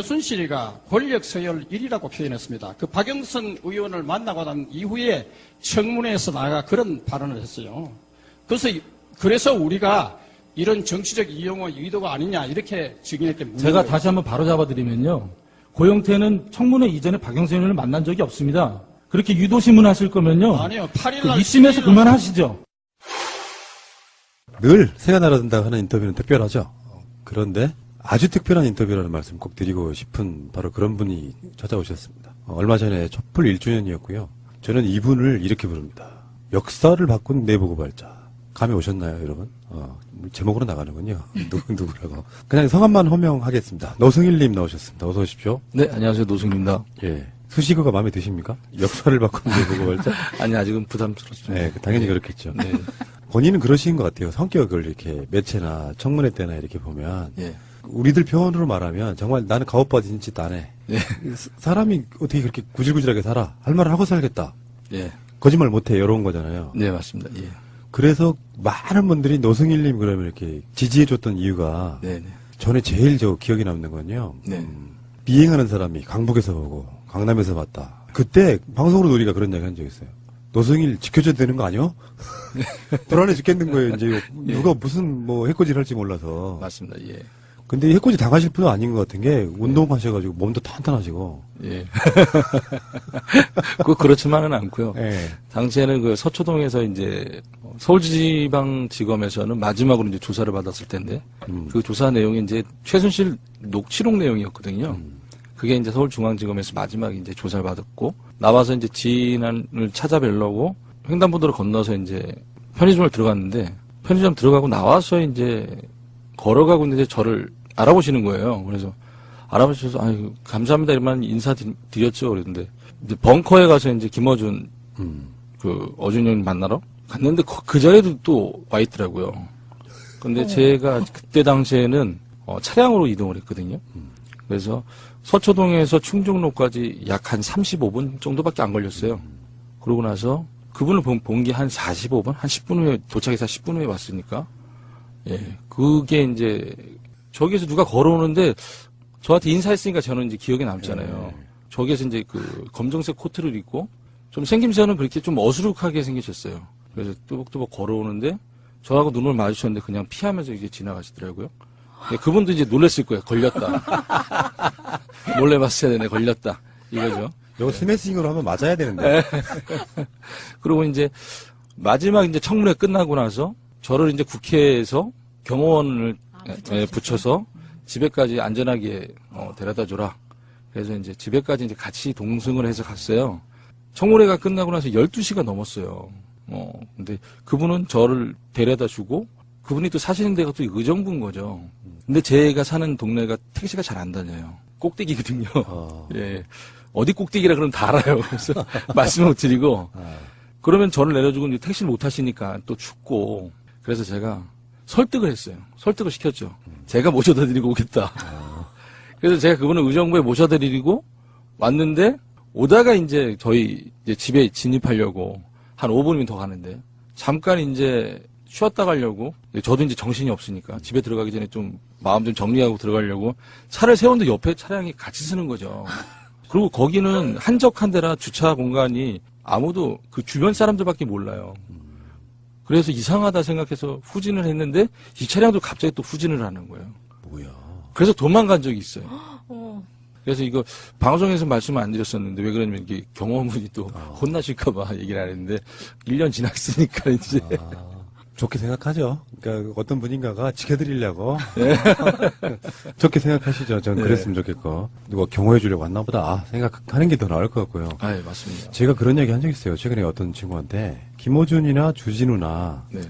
최순실이가 권력 서열 1위라고 표현했습니다. 그 박영선 의원을 만나고 난 이후에 청문회에서 나가 그런 발언을 했어요. 그래서 우리가 이런 정치적 이용의 의도가 아니냐 이렇게 증인했기 제가 다시 한번 바로 잡아드리면요. 고영태는 청문회 이전에 박영선 의원을 만난 적이 없습니다. 그렇게 유도신문 하실 거면요. 아니요. 8일날 이쯤에서 그만하시죠. 늘 새가 날아든다 하는 인터뷰는 특별하죠. 그런데 아주 특별한 인터뷰라는 말씀 꼭 드리고 싶은 바로 그런 분이 찾아오셨습니다. 얼마 전에 촛불 1주년이었고요. 저는 이분을 이렇게 부릅니다. 역사를 바꾼 내부고발자. 감이 오셨나요, 여러분? 제목으로 나가는군요. 누구라고. 그냥 성함만 호명하겠습니다. 노승일님 나오셨습니다. 어서 오십시오. 네, 안녕하세요. 노승입니다. 예. 수식어가 마음에 드십니까? 역사를 바꾼 내부고발자? 아니, 아직은 부담스럽습니다. 네, 당연히 그렇겠죠. 네. 본인은 그러신 것 같아요. 성격을 이렇게 매체나 청문회 때나 이렇게 보면. 예. 우리들 표현으로 말하면 정말 나는 가오빠진 짓 안 해. 예. 사람이 어떻게 그렇게 구질구질하게 살아? 할 말을 하고 살겠다. 예. 거짓말 못해. 이런 거잖아요. 네, 맞습니다. 예. 그래서 많은 분들이 노승일님 그러면 이렇게 지지해줬던 이유가 네네. 전에 제일 기억에 남는 건요. 네. 비행하는 사람이 강북에서 보고 강남에서 봤다. 그때 방송으로 우리가 그런 이야기 한 적 있어요. 노승일 지켜줘야 되는 거 아니야? 불안해 죽겠는 거예요. 이제 누가 무슨 해코지를 할지 몰라서. 맞습니다. 예. 근데 해코지 당하실 분은 아닌 것 같은 게 운동하셔가지고 몸도 탄탄하시고. 예. 그렇지만은 않고요. 예. 당시에는 그 서초동에서 이제 서울지방지검에서는 마지막으로 이제 조사를 받았을 텐데 그 조사 내용이 이제 최순실 녹취록 내용이었거든요. 그게 이제 서울중앙지검에서 마지막에 이제 조사를 받았고 나와서 이제 지인을 찾아뵈려고 횡단보도를 건너서 이제 편의점을 들어갔는데 편의점 들어가고 나와서 이제 걸어가고 있는데 저를 알아보시는 거예요. 그래서 알아보셔서 아유 감사합니다 이러면 인사드렸죠. 그랬는데 이제 벙커에 가서 이제 김어준 그 어준영 만나러 갔는데 그 자리에도 또 와 있더라고요. 근데 제가 그때 당시에는 차량으로 이동을 했거든요. 그래서 서초동에서 충정로까지 약 한 35분 정도밖에 안 걸렸어요. 그러고 나서 그분을 본 게 한 45분, 한 10분 후에 도착해서 10분 후에 왔으니까 예, 그게 이제 저기에서 누가 걸어오는데 저한테 인사했으니까 저는 이제 기억에 남잖아요. 저기에서 이제 그 검정색 코트를 입고 좀 생김새는 그렇게 좀 어수룩하게 생기셨어요. 그래서 뚜벅뚜벅 걸어오는데 저하고 눈을 마주쳤는데 그냥 피하면서 이게 지나가시더라고요. 네, 그분도 이제 놀랬을 거예요. 걸렸다. 몰래 봤어야 되네. 걸렸다. 이거죠. 이거 스매싱으로 하면 맞아야 되는데. 그리고 이제 마지막 이제 청문회 끝나고 나서 저를 이제 국회에서 경호원을 붙여서 집에까지 안전하게 데려다 줘라. 그래서 이제 집에까지 이제 같이 동승을 해서 갔어요. 청문회가 끝나고 나서 12시가 넘었어요. 근데 그분은 저를 데려다 주고 그분이 또 사시는 데가 또 의정부인 거죠. 근데 제가 사는 동네가 택시가 잘 안 다녀요. 꼭대기거든요. 예. 어디 꼭대기라 그러면 다 알아요. 그래서 말씀을 드리고 그러면 저를 내려주고 이제 택시를 못 타시니까 또 춥고 그래서 제가 설득을 했어요. 설득을 시켰죠. 제가 모셔다 드리고 오겠다. 그래서 제가 그분을 의정부에 모셔다 드리고 왔는데 오다가 이제 저희 이제 집에 진입하려고 한 5분이면 더 가는데 잠깐 이제 쉬었다 가려고 저도 이제 정신이 없으니까 집에 들어가기 전에 좀 마음 좀 정리하고 들어가려고 차를 세웠는데 옆에 차량이 같이 쓰는 거죠. 그리고 거기는 한적한 데라 주차 공간이 아무도 그 주변 사람들밖에 몰라요. 그래서 이상하다 생각해서 후진을 했는데 이 차량도 갑자기 또 후진을 하는 거예요. 뭐야. 그래서 도망간 적이 있어요. 그래서 이거 방송에서 말씀을 안 드렸었는데 왜 그러냐면 이게 경호원분이 또 혼나실까봐 얘기를 안 했는데 1년 지났으니까 이제 좋게 생각하죠. 그러니까 어떤 분인가가 지켜드리려고 좋게 생각하시죠. 전 그랬으면 좋겠고 누가 경호해 주려고 왔나 보다 생각하는 게 더 나을 것 같고요. 아, 예, 맞습니다. 제가 그런 얘기 한 적 있어요. 최근에 어떤 친구한테 김어준이나 주진우나 네.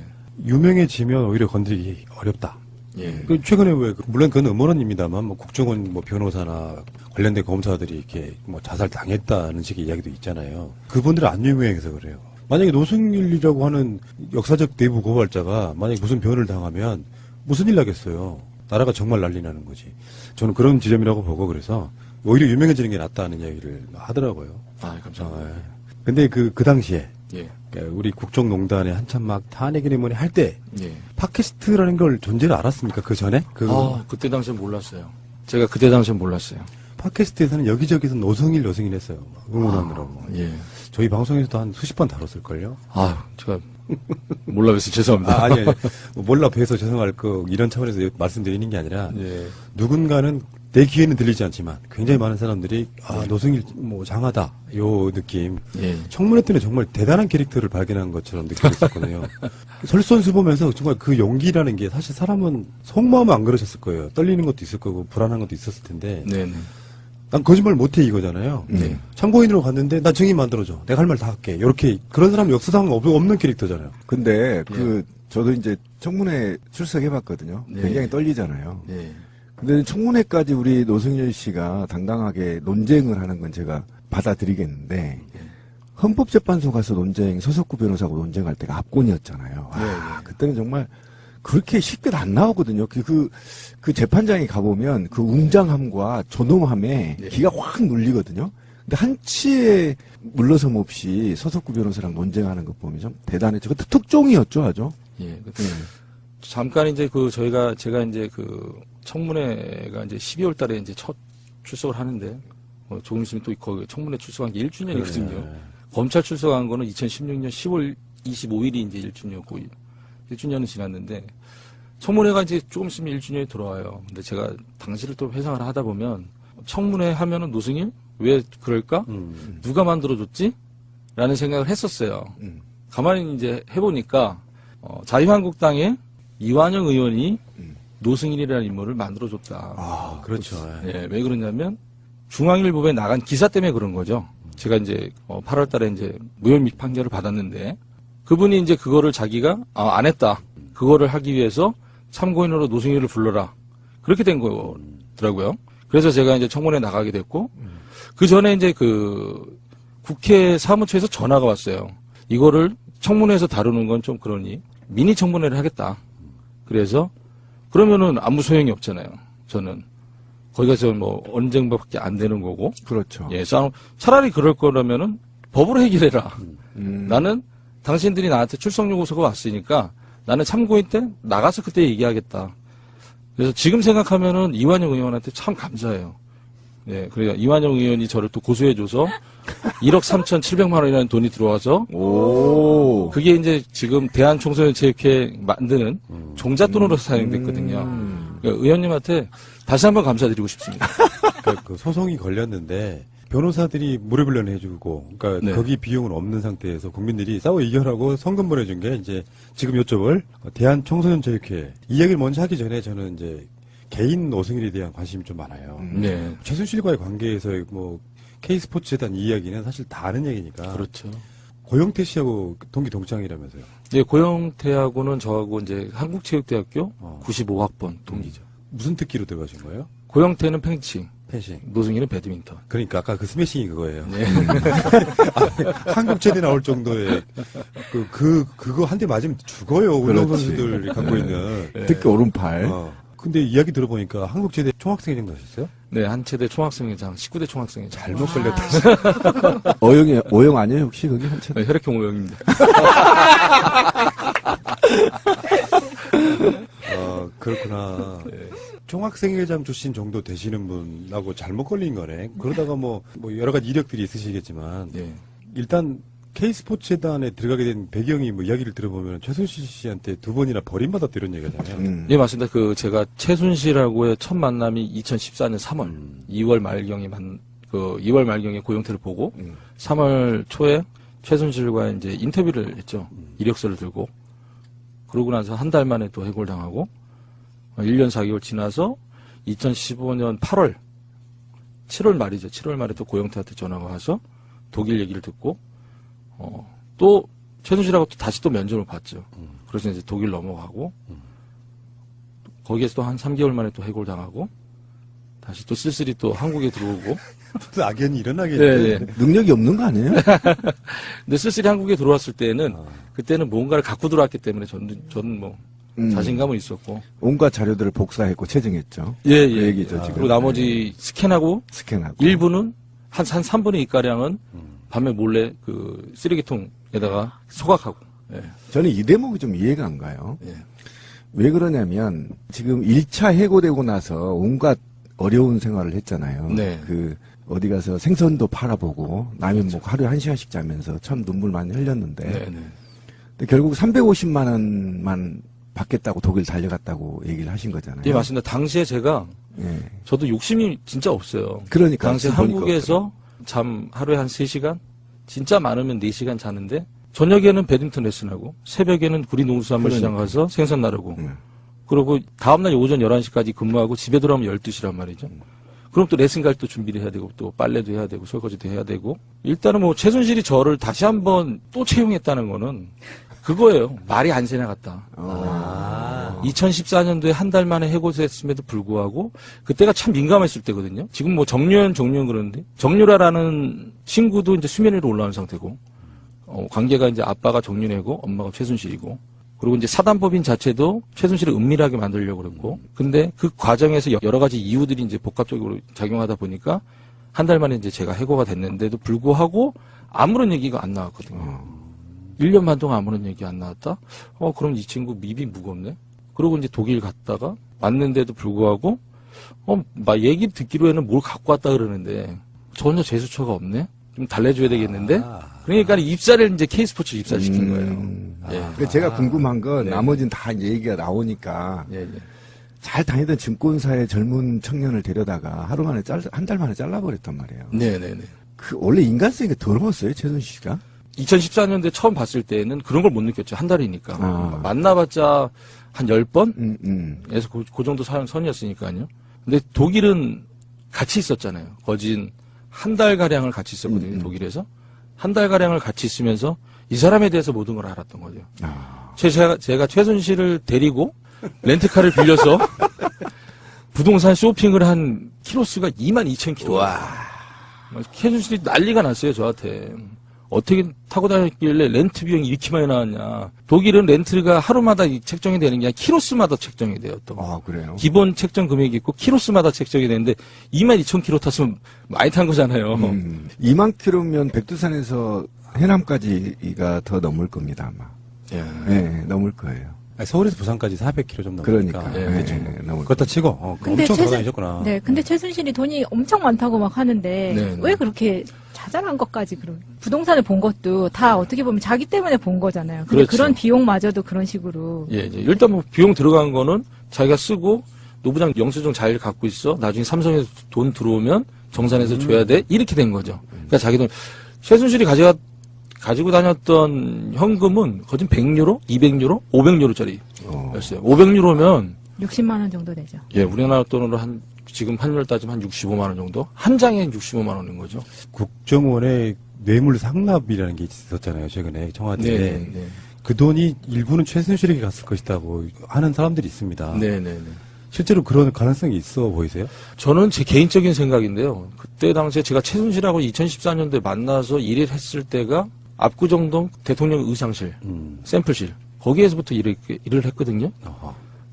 유명해지면 오히려 건드리기 어렵다. 예. 최근에 물론 그건 음모론입니다만 국정원 변호사나 관련된 검사들이 이렇게 자살 당했다는 식의 이야기도 있잖아요. 그분들은 안 유명해서 그래요. 만약에 노승일이라고 하는 역사적 내부 고발자가 만약에 무슨 변을 당하면 무슨 일 나겠어요. 나라가 정말 난리 나는 거지. 저는 그런 지점이라고 보고 그래서 오히려 유명해지는 게 낫다는 이야기를 하더라고요. 아, 감사합니다. 근데 그 당시에 예. 우리 국정농단에 한참 막 탄핵이니 뭐니 할 때 예. 팟캐스트라는 걸 존재를 알았습니까? 그 전에? 그때 당시엔 몰랐어요. 제가 그때 당시엔 몰랐어요. 팟캐스트에서는 여기저기서 노승일 했어요. 응원하느라고. 예. 저희 방송에서도 한 수십 번 다뤘을걸요? 제가 몰라 뵈서 죄송합니다. 아니. 몰라 뵈서 죄송할 거, 이런 차원에서 말씀드리는 게 아니라, 예. 누군가는 내 귀에는 들리지 않지만, 굉장히 많은 사람들이, 노승일, 장하다, 요 느낌. 예. 청문회 때는 정말 대단한 캐릭터를 발견한 것처럼 느껴졌거든요. 설선수 보면서 정말 그 용기라는 게 사실 사람은 속마음은 안 그러셨을 거예요. 떨리는 것도 있을 거고, 불안한 것도 있었을 텐데, 네네. 난 거짓말 못해 이거잖아요. 네. 참고인으로 갔는데 나 증인 만들어줘. 내가 할 말 다 할게. 이렇게 그런 사람 역사상 없는 캐릭터잖아요. 근데 저도 이제 청문회 출석해봤거든요. 네. 굉장히 떨리잖아요. 예. 근데 청문회까지 우리 노승일 씨가 당당하게 논쟁을 하는 건 제가 받아들이겠는데 헌법재판소 가서 서석구 변호사하고 논쟁할 때가 압권이었잖아요. 그때는 정말 그렇게 쉽게 안 나오거든요. 그 재판장에 가보면 그 웅장함과 존엄함에 기가 확 눌리거든요. 근데 한치의 물러섬 없이 서석구 변호사랑 논쟁하는 것 보면 좀 대단했죠. 그때 특종이었죠, 아주. 예. 잠깐 이제 제가 이제 청문회가 이제 12월 달에 이제 첫 출석을 하는데, 조금 있으면 또 거기 청문회 출석한 게 1주년이거든요. 그러네. 검찰 출석한 거는 2016년 10월 25일이 이제 1주년이고, 1주년은 지났는데, 청문회가 이제 조금 있으면 1주년이 돌아와요. 근데 제가 당시를 또 회상을 하다 보면, 청문회 하면은 노승일? 왜 그럴까? 누가 만들어줬지? 라는 생각을 했었어요. 가만히 이제 해보니까, 자유한국당의 이완영 의원이 노승일이라는 인물을 만들어줬다. 그렇죠. 예, 왜 그러냐면, 중앙일보에 나간 기사 때문에 그런 거죠. 제가 이제 8월 달에 이제 무혐의 판결을 받았는데, 그분이 이제 그거를 자기가, 안 했다. 그거를 하기 위해서 참고인으로 노승일을 불러라. 그렇게 된 거더라고요. 그래서 제가 이제 청문회에 나가게 됐고, 그 전에 이제 국회 사무처에서 전화가 왔어요. 이거를 청문회에서 다루는 건 좀 그러니, 미니 청문회를 하겠다. 그래서, 그러면은 아무 소용이 없잖아요. 저는. 거기 가서 언쟁밖에 안 되는 거고. 그렇죠. 예, 차라리 그럴 거라면은 법으로 해결해라. 나는 당신들이 나한테 출석 요구서가 왔으니까 나는 참고인 때 나가서 그때 얘기하겠다. 그래서 지금 생각하면은 이완영 의원한테 참 감사해요. 예, 그러니까 이완영 의원이 저를 또 고소해줘서 1억 3,700만 원이라는 돈이 들어와서 그게 이제 지금 대한청소년체육회 만드는 종잣돈으로 사용됐거든요. 그러니까 의원님한테 다시 한번 감사드리고 싶습니다. 그러니까 그 소송이 걸렸는데 변호사들이 무릎을 내주고, 그러니까 네. 거기 비용은 없는 상태에서 국민들이 싸워 이겨라고 성금 보내준 게 이제 지금 여쭤볼 대한청소년체육회 이 얘기를 먼저 하기 전에 저는 이제 개인 노승일에 대한 관심이 좀 많아요. 네. 최순실과의 관계에서 K스포츠에 대한 이야기는 사실 다 아는 얘기니까. 그렇죠. 고영태 씨하고 동기동창이라면서요. 예, 고영태하고는 저하고 이제 한국체육대학교 95학번 동기죠. 무슨 특기로 들어가신 거예요? 고영태는 펜싱, 노승일은 배드민턴. 그러니까 아까 그 스매싱이 그거예요. 네. 한국체대 나올 정도의 그거 한 대 맞으면 죽어요. 운동선수들 그렇지. 갖고 있는. 특히 오른팔. 근데 이야기 들어보니까 한국체대 총학생회장도 하셨어요? 네, 한체대 총학생회장, 19대 총학생회장. 잘못 걸렸다. 오영 아니에요, 혹시 거기 한참? 네, 혈액형 오영입니다. 그렇구나. 총학생회장 출신 정도 되시는 분하고 잘못 걸린 거네. 그러다가 뭐 여러 가지 이력들이 있으시겠지만 예. 일단 K스포츠재단에 들어가게 된 배경이 이야기를 들어보면 최순실 씨한테 2번이나 버림받았다 이런 얘기잖아요. 예, 맞습니다. 제가 최순실하고의 첫 만남이 2014년 3월, 2월 말경에 고영태를 보고, 3월 초에 최순실과 이제 인터뷰를 했죠. 이력서를 들고. 그러고 나서 한 달 만에 또 해골당하고, 1년 4개월 지나서 2015년 8월, 7월 말이죠. 7월 말에 또 고영태한테 전화가 와서 독일 얘기를 듣고, 또 최순실하고 또 다시 또 면접을 봤죠. 그래서 이제 독일 넘어가고, 거기에서 또 한 3개월 만에 또 해골당하고, 다시 또 쓸쓸히 또 한국에 들어오고. 무슨 악연이 일어나겠네. 네. 능력이 없는 거 아니에요? 근데 쓸쓸히 한국에 들어왔을 때는, 그때는 뭔가를 갖고 들어왔기 때문에 저는 자신감은 있었고. 온갖 자료들을 복사했고 채증했죠. 예, 그 얘기죠, 지금. 그리고 나머지 스캔하고, 스캔하고. 일부는 한 3분의 2가량은 밤에 몰래 쓰레기통에다가 소각하고. 예. 저는 이 대목이 좀 이해가 안 가요. 예. 왜 그러냐면 지금 1차 해고되고 나서 온갖 어려운 생활을 했잖아요. 네. 그 어디 가서 생선도 팔아보고 라면 먹고 하루에 1시간씩 자면서 참 눈물 많이 흘렸는데 네, 네. 근데 결국 350만 원만 받겠다고 독일 달려갔다고 얘기를 하신 거잖아요. 예, 맞습니다. 당시에 제가 예. 저도 욕심이 진짜 없어요. 그러니까 당시에 보니까 한국에서 잠 하루에 한 3시간? 진짜 많으면 4시간 자는데 저녁에는 배드민턴 레슨하고 새벽에는 구리 농수산물 시장 가서 생선 나르고 그리고 다음날 오전 11시까지 근무하고 집에 돌아오면 12시란 말이죠. 그럼 또 레슨 갈 때 준비를 해야 되고 또 빨래도 해야 되고 설거지도 해야 되고 일단은 뭐 최순실이 저를 다시 한번 또 채용했다는 거는 그거예요. 말이 안 새나갔다. 2014년도에 한 달 만에 해고됐음에도 불구하고 그때가 참 민감했을 때거든요. 지금 뭐 정유현 그러는데 정유라라는 친구도 이제 수면 위로 올라오는 상태고 관계가 이제 아빠가 정윤회고 엄마가 최순실이고 그리고 이제 사단법인 자체도 최순실을 은밀하게 만들려고 그랬고 근데 그 과정에서 여러 가지 이유들이 이제 복합적으로 작용하다 보니까 한 달 만에 이제 제가 해고가 됐는데도 불구하고 아무런 얘기가 안 나왔거든요. 1년 반 동안 아무런 얘기 안 나왔다? 그럼 이 친구 밉이 무겁네? 그러고 이제 독일 갔다가 왔는데도 불구하고 막 얘기 듣기로에는 뭘 갖고 왔다 그러는데 전혀 제스처가 없네? 좀 달래줘야 되겠는데? 그러니까 입사를 이제 K스포츠 입사시킨 거예요. 예. 그러니까 제가 궁금한 건 네. 나머지는 다 얘기가 나오니까 예, 예. 잘 다니던 증권사의 젊은 청년을 데려다가 하루 만에 한 달 만에 잘라버렸단 말이에요. 네네네. 그 원래 인간성이 더러웠어요, 최순실 씨가? 2014년도에 처음 봤을 때는 그런 걸 못 느꼈죠. 한 달이니까. 아. 만나봤자 한 10번에서 그 정도 선이었으니까요. 근데 독일은 같이 있었잖아요. 거진 한 달가량을 같이 있었거든요. 독일에서. 한 달가량을 같이 있으면서 이 사람에 대해서 모든 걸 알았던 거죠. 제가 최순실을 데리고 렌트카를 빌려서 부동산 쇼핑을 한 키로수가 22,000km. 최순실이 난리가 났어요, 저한테. 어떻게 타고 다녔길래 렌트 비용이 이렇게 많이 나왔냐. 독일은 렌트가 하루마다 책정이 되는 게 아니라 키로수마다 책정이 돼요, 또. 그래요? 기본 책정 금액이 있고 키로수마다 책정이 되는데 22,000km 탔으면 많이 탄 거잖아요. 2만 킬로면 백두산에서 해남까지가 더 넘을 겁니다, 아마. 예. 네, 넘을 거예요. 아니, 서울에서 부산까지 400km 좀 넘으니까. 그러니까. 예, 대충 네, 넘을 그렇다 치고 엄청 돌아다니셨구나. 네, 근데 최순실이 돈이 엄청 많다고 막 하는데 네, 왜 그렇게 자잘한 것까지 부동산을 본 것도 다 어떻게 보면 자기 때문에 본 거잖아요. 근데 그렇죠. 그런 비용마저도 그런 식으로 예, 예. 일단 뭐 비용 들어간 거는 자기가 쓰고 노부장 영수증 잘 갖고 있어. 나중에 삼성에서 돈 들어오면 정산해서 줘야 돼. 이렇게 된 거죠. 그러니까 자기 돈 최순실이 가지고 다녔던 현금은 거진 100유로, 200유로, 500유로짜리였어요. 500유로면 60만 원 정도 되죠. 예, 우리나라 돈으로 지금 환율 따지면 한 65만 원 정도? 한 장에 65만 원인 거죠. 국정원의 뇌물 상납이라는 게 있었잖아요, 최근에 청와대에. 네. 그 돈이 일부는 최순실에게 갔을 것이다고 하는 사람들이 있습니다. 네. 실제로 그런 가능성이 있어 보이세요? 저는 제 개인적인 생각인데요. 그때 당시에 제가 최순실하고 2014년도에 만나서 일을 했을 때가 압구정동 대통령 의상실, 샘플실. 거기에서부터 일을 했거든요.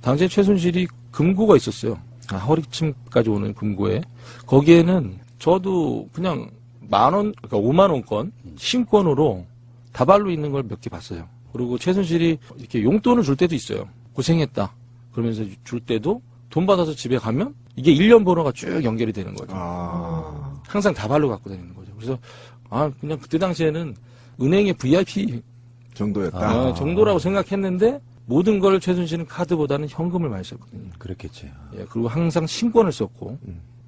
당시에 최순실이 금고가 있었어요. 허리춤까지 오는 금고에. 거기에는 저도 그냥 10,000원, 그러니까 50,000원권 신권으로 다발로 있는 걸 몇 개 봤어요. 그리고 최순실이 이렇게 용돈을 줄 때도 있어요. 고생했다. 그러면서 줄 때도 돈 받아서 집에 가면 이게 1년 번호가 쭉 연결이 되는 거죠. 항상 다발로 갖고 다니는 거죠. 그래서 그냥 그때 당시에는 은행의 VIP 정도였다. 정도라고 생각했는데 모든 걸 최순실은 카드보다는 현금을 많이 썼거든요. 그렇겠지. 예, 그리고 항상 신권을 썼고,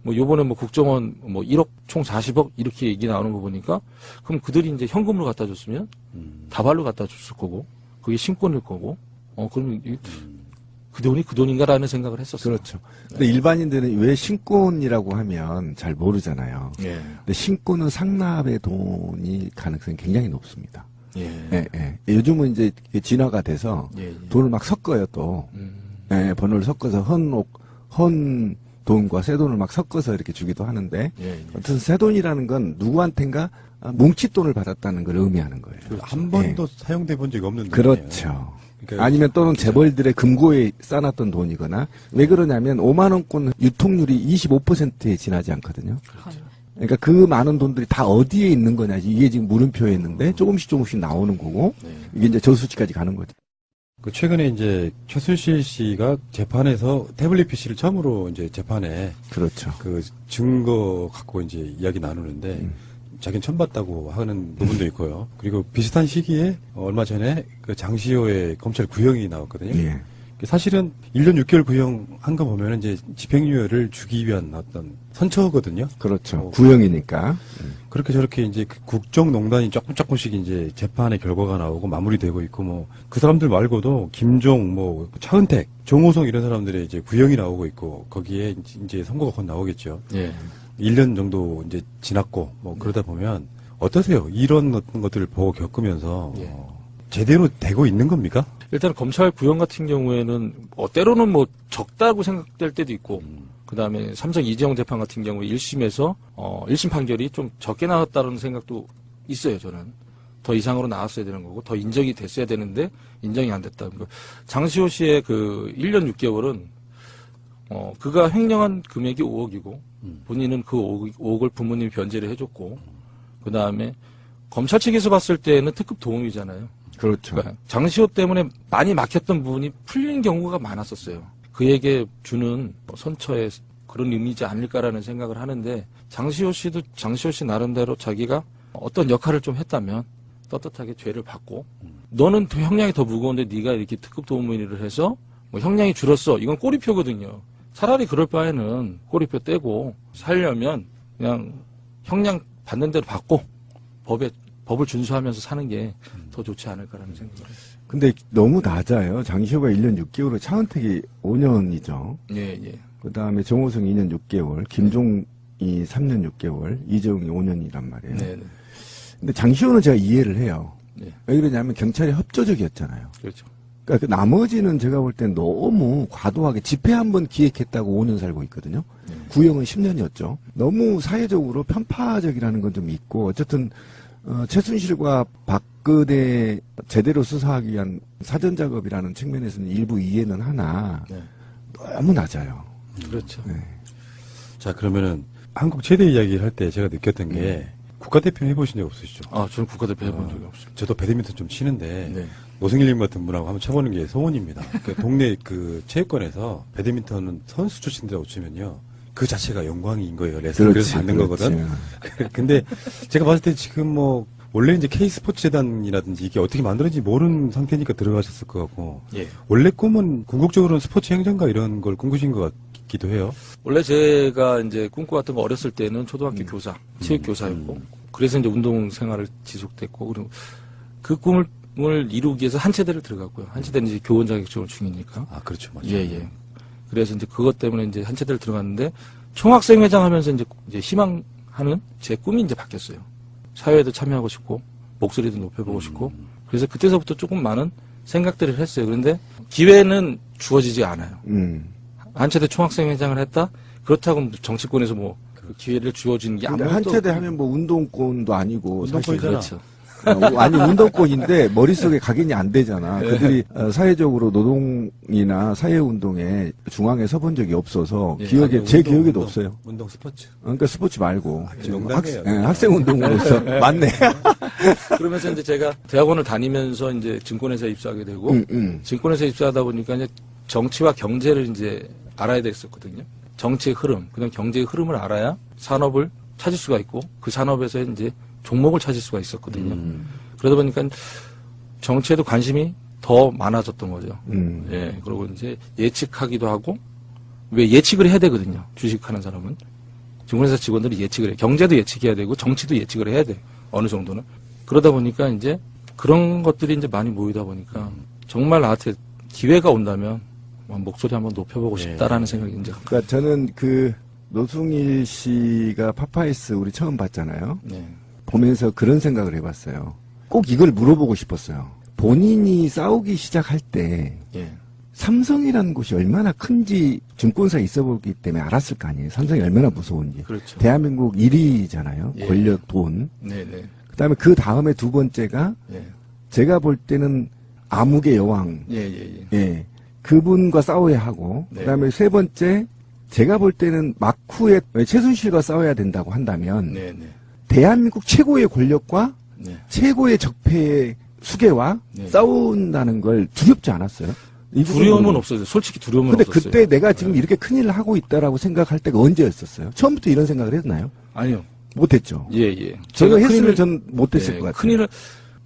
뭐 요번에 뭐 국정원 뭐 1억 총 40억 이렇게 얘기 나오는 거 보니까 그럼 그들이 이제 현금으로 갖다 줬으면 다발로 갖다 줬을 거고, 그게 신권일 거고, 그러면 그 돈이 그 돈인가라는 생각을 했었어요. 그렇죠. 근데 일반인들은 왜 신권이라고 하면 잘 모르잖아요. 예. 근데 신권은 상납의 돈이 가능성이 굉장히 높습니다. 예. 예. 요즘은 이제 이게 진화가 돼서 예. 돈을 막 섞어요, 또. 예, 번호를 섞어서 헌 돈과 새 돈을 막 섞어서 이렇게 주기도 하는데, 예. 어쨌든 새 돈이라는 건 누구한텐가 뭉칫돈을 받았다는 걸 의미하는 거예요. 한 번도 사용돼 본 적이 없는 돈이에요. 그렇죠. 그러니까 아니면 또는 재벌들의 금고에 쌓아놨던 돈이거나, 왜 그러냐면 5만원권 유통률이 25%에 지나지 않거든요. 그러니까 그 많은 돈들이 다 어디에 있는 거냐. 이게 지금 물음표에 있는데 조금씩 나오는 거고, 이게 이제 저수지까지 가는 거죠. 그 최근에 이제 최순실 씨가 재판에서 태블릿 PC를 처음으로 이제 재판에 그렇죠. 그 증거 갖고 이제 이야기 나누는데 자기는 처음 봤다고 하는 부분도 있고요. 그리고 비슷한 시기에 얼마 전에 그 장시호의 검찰 구형이 나왔거든요. 예. 사실은 1년 6개월 구형한 거 보면 이제 집행유예를 주기 위한 어떤 선처거든요. 그렇죠. 구형이니까. 그렇게 저렇게 이제 그 국정농단이 조금씩 이제 재판의 결과가 나오고 마무리되고 있고 뭐 그 사람들 말고도 김종 뭐 차은택, 정호성 이런 사람들의 이제 구형이 나오고 있고 거기에 이제 선고가 곧 나오겠죠. 예. 1년 정도 이제 지났고 뭐 그러다 보면 어떠세요? 이런 어떤 것들을 보고 겪으면서 예. 제대로 되고 있는 겁니까? 일단 검찰 구형 같은 경우에는 때로는 뭐 적다고 생각될 때도 있고 그다음에 삼성 이재용 재판 같은 경우에 1심에서 1심 판결이 좀 적게 나왔다는 생각도 있어요. 저는 더 이상으로 나왔어야 되는 거고 더 인정이 됐어야 되는데 인정이 안 됐다. 장시호 씨의 그 1년 6개월은 그가 횡령한 금액이 5억이고 본인은 그 5억을 부모님이 변제를 해줬고 그다음에 검찰 측에서 봤을 때는 특급 도움이잖아요. 그렇죠. 그러니까 장시호 때문에 많이 막혔던 부분이 풀린 경우가 많았었어요. 그에게 주는 선처의 그런 의미지 않을까라는 생각을 하는데 장시호 씨 나름대로 자기가 어떤 역할을 좀 했다면 떳떳하게 죄를 받고 너는 형량이 더 무거운데 네가 이렇게 특급 도우미를 해서 뭐 형량이 줄었어. 이건 꼬리표거든요. 차라리 그럴 바에는 꼬리표 떼고 살려면 그냥 형량 받는 대로 받고 법을 준수하면서 사는 게 더 좋지 않을까라는 생각을 해요. 근데 너무 낮아요. 장시호가 1년 6개월로 차은택이 5년이죠. 예, 예. 그 다음에 정호성이 2년 6개월, 김종이 3년 6개월, 이재용이 5년이란 말이에요. 네, 네. 근데 장시호는 제가 이해를 해요. 네. 왜 그러냐면 경찰이 협조적이었잖아요. 그렇죠. 그러니까 그 나머지는 제가 볼 땐 너무 과도하게 집회 한 번 기획했다고 5년 살고 있거든요. 구형은 10년이었죠. 너무 사회적으로 편파적이라는 건 좀 있고 어쨌든 최순실과 박근혜 제대로 수사하기 위한 사전 작업이라는 측면에서는 일부 이해는 하나 네. 너무 낮아요. 그렇죠. 네. 자 그러면은 한국 최대 이야기를 할 때 제가 느꼈던 게 국가대표 해보신 적 없으시죠? 저는 국가대표 해본 적이 없습니다. 저도 배드민턴 좀 치는데 네. 노승일님 같은 분하고 한번 쳐보는 게 소원입니다. 그 동네 그 체육관에서 배드민턴은 선수 출신들하고 치면요. 그 자체가 영광인 거예요. 레슨을 그래서 받는 거거든. 근데 제가 봤을 때 지금 뭐 원래 이제 K스포츠 재단이라든지 이게 어떻게 만들어진지 모르는 상태니까 들어가셨을 것 같고 예. 원래 꿈은 궁극적으로는 스포츠 행정가 이런 걸 꿈꾸신 것 같기도 해요. 원래 제가 이제 꿈꿔왔던 거 어렸을 때는 초등학교 교사, 체육 교사였고, 그래서 이제 운동 생활을 지속됐고, 그리고 그 꿈을 이루기 위해서 한체대를 들어갔고요. 한체대는 이제 교원 자격증을 중이니까. 아 그렇죠, 맞죠. 예, 예. 그래서 이제 그것 때문에 이제 한체대를 들어갔는데, 총학생회장 하면서 이제 희망하는 제 꿈이 이제 바뀌었어요. 사회에도 참여하고 싶고, 목소리도 높여보고 싶고, 그래서 그때서부터 조금 많은 생각들을 했어요. 그런데 기회는 주어지지 않아요. 한체대 총학생회장을 했다? 그렇다고 정치권에서 뭐 그 기회를 주어지는 게 근데 아무것도 한체대 하면 뭐 운동권도 아니고 사실 그렇죠. 아니 운동권인데 머릿속에 각인이 안 되잖아. 그들이 사회적으로 노동이나 사회운동에 중앙에 서본 적이 없어서 예, 기억에 아니, 제 기억에도 없어요. 운동 스포츠. 그러니까 스포츠 말고 지금 농담이에요. 학생 운동으로서 맞네. 그러면서 이제 제가 대학원을 다니면서 이제 증권회사에 입사하게 되고 증권회사에 입사하다 보니까 이제 정치와 경제를 이제 알아야 됐었거든요. 정치의 흐름, 그다음 경제의 흐름을 알아야 산업을 찾을 수가 있고 그 산업에서 이제 종목을 찾을 수가 있었거든요. 그러다 보니까 정치에도 관심이 더 많아졌던 거죠. 예, 그리고 이제 예측하기도 하고 왜 예측을 해야 되거든요. 주식하는 사람은 증권회사 직원들이 예측을 해. 경제도 예측해야 되고 정치도 예측을 해야 돼. 어느 정도는. 그러다 보니까 이제 그런 것들이 이제 많이 모이다 보니까 정말 나한테 기회가 온다면 목소리 한번 높여보고 싶다라는 생각이 이제. 그러니까 저는 그 노승일 씨가 파파이스 우리 처음 봤잖아요. 네. 보면서 그런 생각을 해봤어요. 꼭 이걸 물어보고 싶었어요. 본인이 싸우기 시작할 때 예. 삼성이라는 곳이 얼마나 큰지 증권사에 있어 보기 때문에 알았을 거 아니에요. 삼성이 얼마나 무서운지. 그렇죠. 대한민국 1위잖아요. 예. 권력, 돈. 네네. 그다음에 그 다음에 두 번째가 예. 제가 볼 때는 암흑의 여왕. 예. 예. 그분과 싸워야 하고. 네. 그다음에 세 번째 제가 볼 때는 막후에 최순실과 싸워야 된다고 한다면 네네. 대한민국 최고의 권력과 네. 최고의 적폐의 수계와 네. 싸운다는 걸 두렵지 않았어요? 이 두려움은 부분은. 없었어요. 솔직히 두려움은 근데 없었어요. 그때 내가 지금 이렇게 큰일을 하고 있다라고 생각할 때가 언제였었어요? 처음부터 이런 생각을 했나요? 아니요. 못했죠. 예, 예. 제가 큰일을- 했으면 전 못했을 예, 것 같아요. 큰일을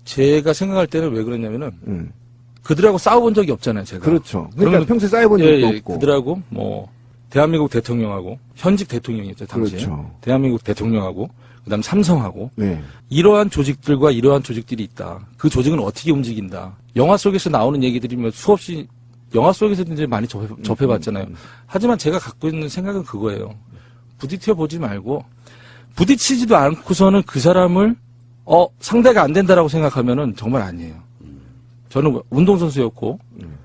제가 생각할 때는 왜 그러냐면은 그들하고 싸워본 적이 없잖아요, 제가. 그렇죠. 그러니까 그러면- 평소에 쌓여본 적도 예, 예. 없고. 그들하고 뭐 대한민국 대통령하고 현직 대통령이었죠, 당시에. 그렇죠. 대한민국 대통령하고 그다음 삼성하고 네. 이러한 조직들과 이러한 조직들이 있다. 그 조직은 어떻게 움직인다. 영화 속에서 나오는 얘기들이 뭐 수없이 영화 속에서도 이제 많이 접해봤잖아요. 하지만 제가 갖고 있는 생각은 그거예요. 부딪혀 보지 말고 부딪히지도 않고서는 그 사람을 상대가 안 된다라고 생각하면은 정말 아니에요. 저는 운동선수였고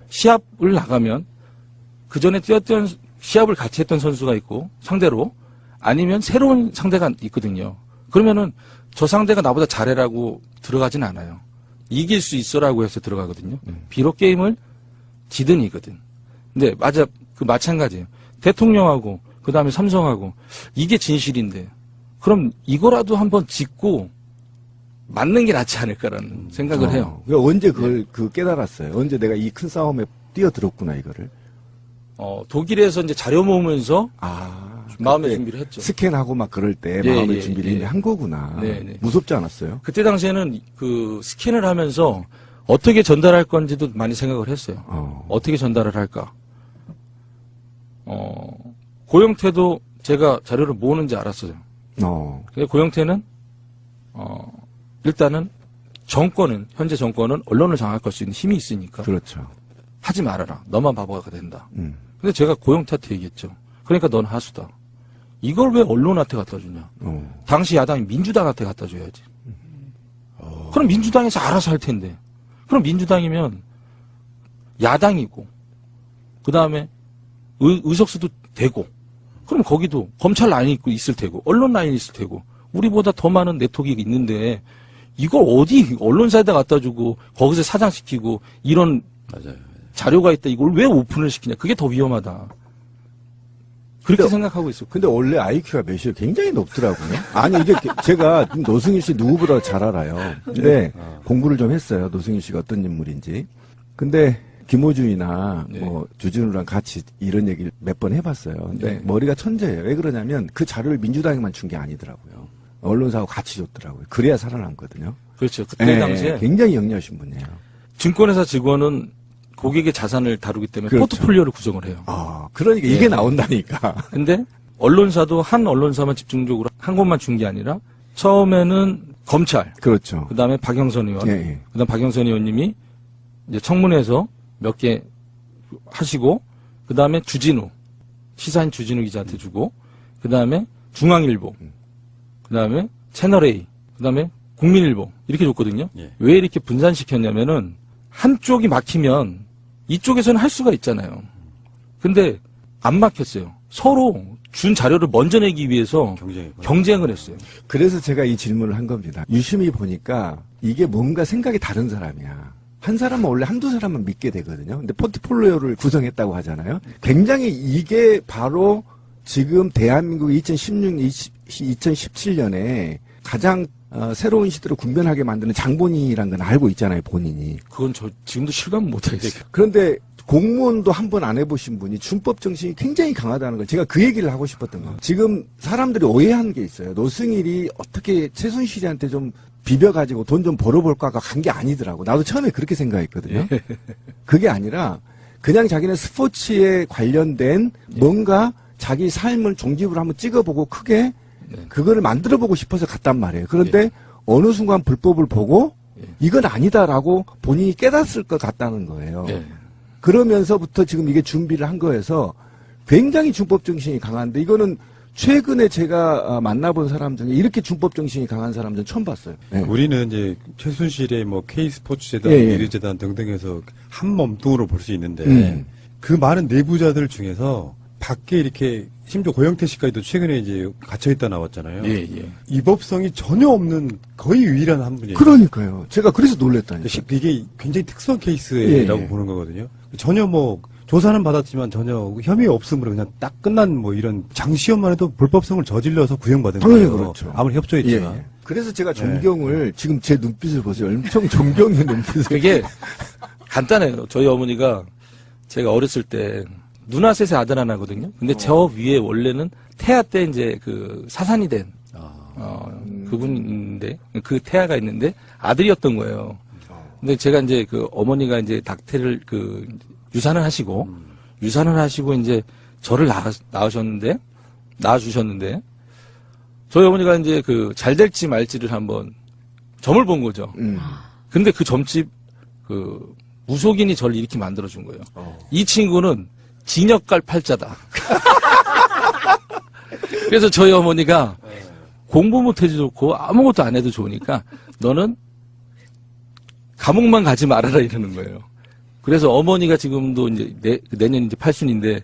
시합을 나가면 그 전에 뛰었던 시합을 같이 했던 선수가 있고 상대로 아니면 새로운 상대가 있거든요. 그러면은 저 상대가 나보다 잘해라고 들어가진 않아요. 이길 수 있어라고 해서 들어가거든요. 비록 게임을 지든 이거든. 근데 맞아, 그 마찬가지예요. 대통령하고 그 다음에 삼성하고 이게 진실인데 그럼 이거라도 한번 짚고 맞는 게 낫지 않을까라는 생각을 해요. 그러니까 언제 그걸 깨달았어요? 언제 내가 이 큰 싸움에 뛰어들었구나 이거를. 독일에서 이제 자료 모으면서 마음의 그때 준비를 했죠. 스캔하고 막 그럴 때 예, 마음의 예, 준비를 예. 이미 한 거구나. 네, 네. 무섭지 않았어요? 그때 당시에는 그 스캔을 하면서 어떻게 전달할 건지도 많이 생각을 했어요. 어떻게 전달을 할까? 고영태도 제가 자료를 모으는지 알았어요. 근데 고영태는 일단은 현재 정권은 언론을 장악할 수 있는 힘이 있으니까 그렇죠. 하지 말아라. 너만 바보가 된다. 근데 제가 고영태한테 얘기했죠. 그러니까 넌 하수다. 이걸 왜 언론한테 갖다 주냐? 당시 야당이 민주당한테 갖다 줘야지. 그럼 민주당에서 알아서 할 텐데. 그럼 민주당이면 야당이고, 그 다음에 의석수도 되고, 그럼 거기도 검찰 라인이 있을 테고, 언론 라인이 있을 테고, 우리보다 더 많은 네트워크가 있는데, 이걸 어디 언론사에다 갖다 주고, 거기서 사장시키고, 이런 맞아요. 자료가 있다, 이걸 왜 오픈을 시키냐. 그게 더 위험하다. 그렇게 생각하고 있어요. 근데 원래 IQ가 몇이에요? 굉장히 높더라고요. 아니, 이게 제가 노승일 씨 누구보다 잘 알아요. 근데 공부를 좀 했어요. 노승일 씨가 어떤 인물인지. 근데 김호준이나 네. 뭐 주진우랑 같이 이런 얘기를 몇 번 해봤어요. 근데 네. 머리가 천재예요. 왜 그러냐면 그 자료를 민주당에만 준 게 아니더라고요. 언론사하고 같이 줬더라고요. 그래야 살아남거든요. 그렇죠. 그때 예, 당시에 굉장히 영리하신 분이에요. 증권회사 직원은 고객의 자산을 다루기 때문에 그렇죠. 포트폴리오를 구성을 해요. 그러니까 예. 이게 나온다니까. 근데 언론사도 한 언론사만 집중적으로 한 곳만 준 게 아니라 처음에는 검찰, 그렇죠. 그 다음에 박영선 의원, 예, 예. 그 다음 박영선 의원님이 이제 청문회에서 몇 개 하시고, 그 다음에 주진우, 시사인 주진우 기자한테 주고, 그 다음에 중앙일보, 그 다음에 채널A, 그 다음에 국민일보, 이렇게 줬거든요. 예. 왜 이렇게 분산시켰냐면은, 한쪽이 막히면 이쪽에서는 할 수가 있잖아요. 근데 안 막혔어요. 서로 준 자료를 먼저 내기 위해서 경쟁을 했어요. 그래서 제가 이 질문을 한 겁니다. 유심히 보니까 이게 뭔가 생각이 다른 사람이야. 한 사람은 원래 한두 사람만 믿게 되거든요. 근데 포트폴리오를 구성했다고 하잖아요. 굉장히 이게 바로 지금 대한민국 2017년에 가장 새로운 시대로 군변하게 만드는 장본인이라는 건 알고 있잖아요, 본인이. 그건 저 지금도 실감 못하겠어요. 그런데 공무원도 한 번 안 해보신 분이 준법 정신이 굉장히 강하다는 걸 제가 그 얘기를 하고 싶었던 거예요. 지금 사람들이 오해하는 게 있어요. 노승일이 어떻게 최순실이한테 좀 비벼가지고 돈 좀 벌어볼까가 간 게 아니더라고. 나도 처음에 그렇게 생각했거든요. 그게 아니라 그냥 자기는 스포츠에 관련된 뭔가 자기 삶을 종집으로 한번 찍어보고 크게 그거를 만들어보고 싶어서 갔단 말이에요. 그런데 어느 순간 불법을 보고 이건 아니다라고 본인이 깨닫을 것 같다는 거예요. 그러면서부터 지금 이게 준비를 한 거여서 굉장히 준법 정신이 강한데 이거는 최근에 제가 만나본 사람 중에 이렇게 준법 정신이 강한 사람들은 처음 봤어요. 네. 우리는 이제 최순실의 뭐 K스포츠재단, 미르재단 등등에서 한 몸뚱으로 볼 수 있는데 그 많은 내부자들 중에서 밖에 이렇게 심지어 고영태 씨까지도 최근에 이제 갇혀있다 나왔잖아요. 예, 예. 위법성이 전혀 없는 거의 유일한 한 분이에요. 그러니까요. 제가 그래서 놀랬다니까요. 이게 굉장히 특수한 케이스라고 예, 예. 보는 거거든요. 전혀 뭐 조사는 받았지만 전혀 혐의 없음으로 그냥 딱 끝난 뭐 이런 장시험만 해도 불법성을 저질러서 구형받은 당연히 거예요. 그렇죠. 아무리 협조했지만. 예. 그래서 제가 존경을 지금 제 눈빛을 보세요. 엄청 존경의 눈빛을. 그게 간단해요. 저희 어머니가 제가 어렸을 때 누나 셋의 아들 하나거든요. 근데 저 위에 원래는 태아 때 이제 그 사산이 된 그분이 있는데 그 태아가 있는데 아들이었던 거예요. 근데 제가 이제 그 어머니가 이제 낙태를 그 유산을 하시고 이제 저를 낳아주셨는데 저희 어머니가 이제 그 잘 될지 말지를 한번 점을 본 거죠. 근데 그 점집 그 무속인이 저를 이렇게 만들어준 거예요. 이 친구는 징역 갈 팔자다. 그래서 저희 어머니가 공부 못해도 좋고 아무것도 안 해도 좋으니까 너는 감옥만 가지 말아라 이러는 거예요. 그래서 어머니가 지금도 이제 내년 이제 80인데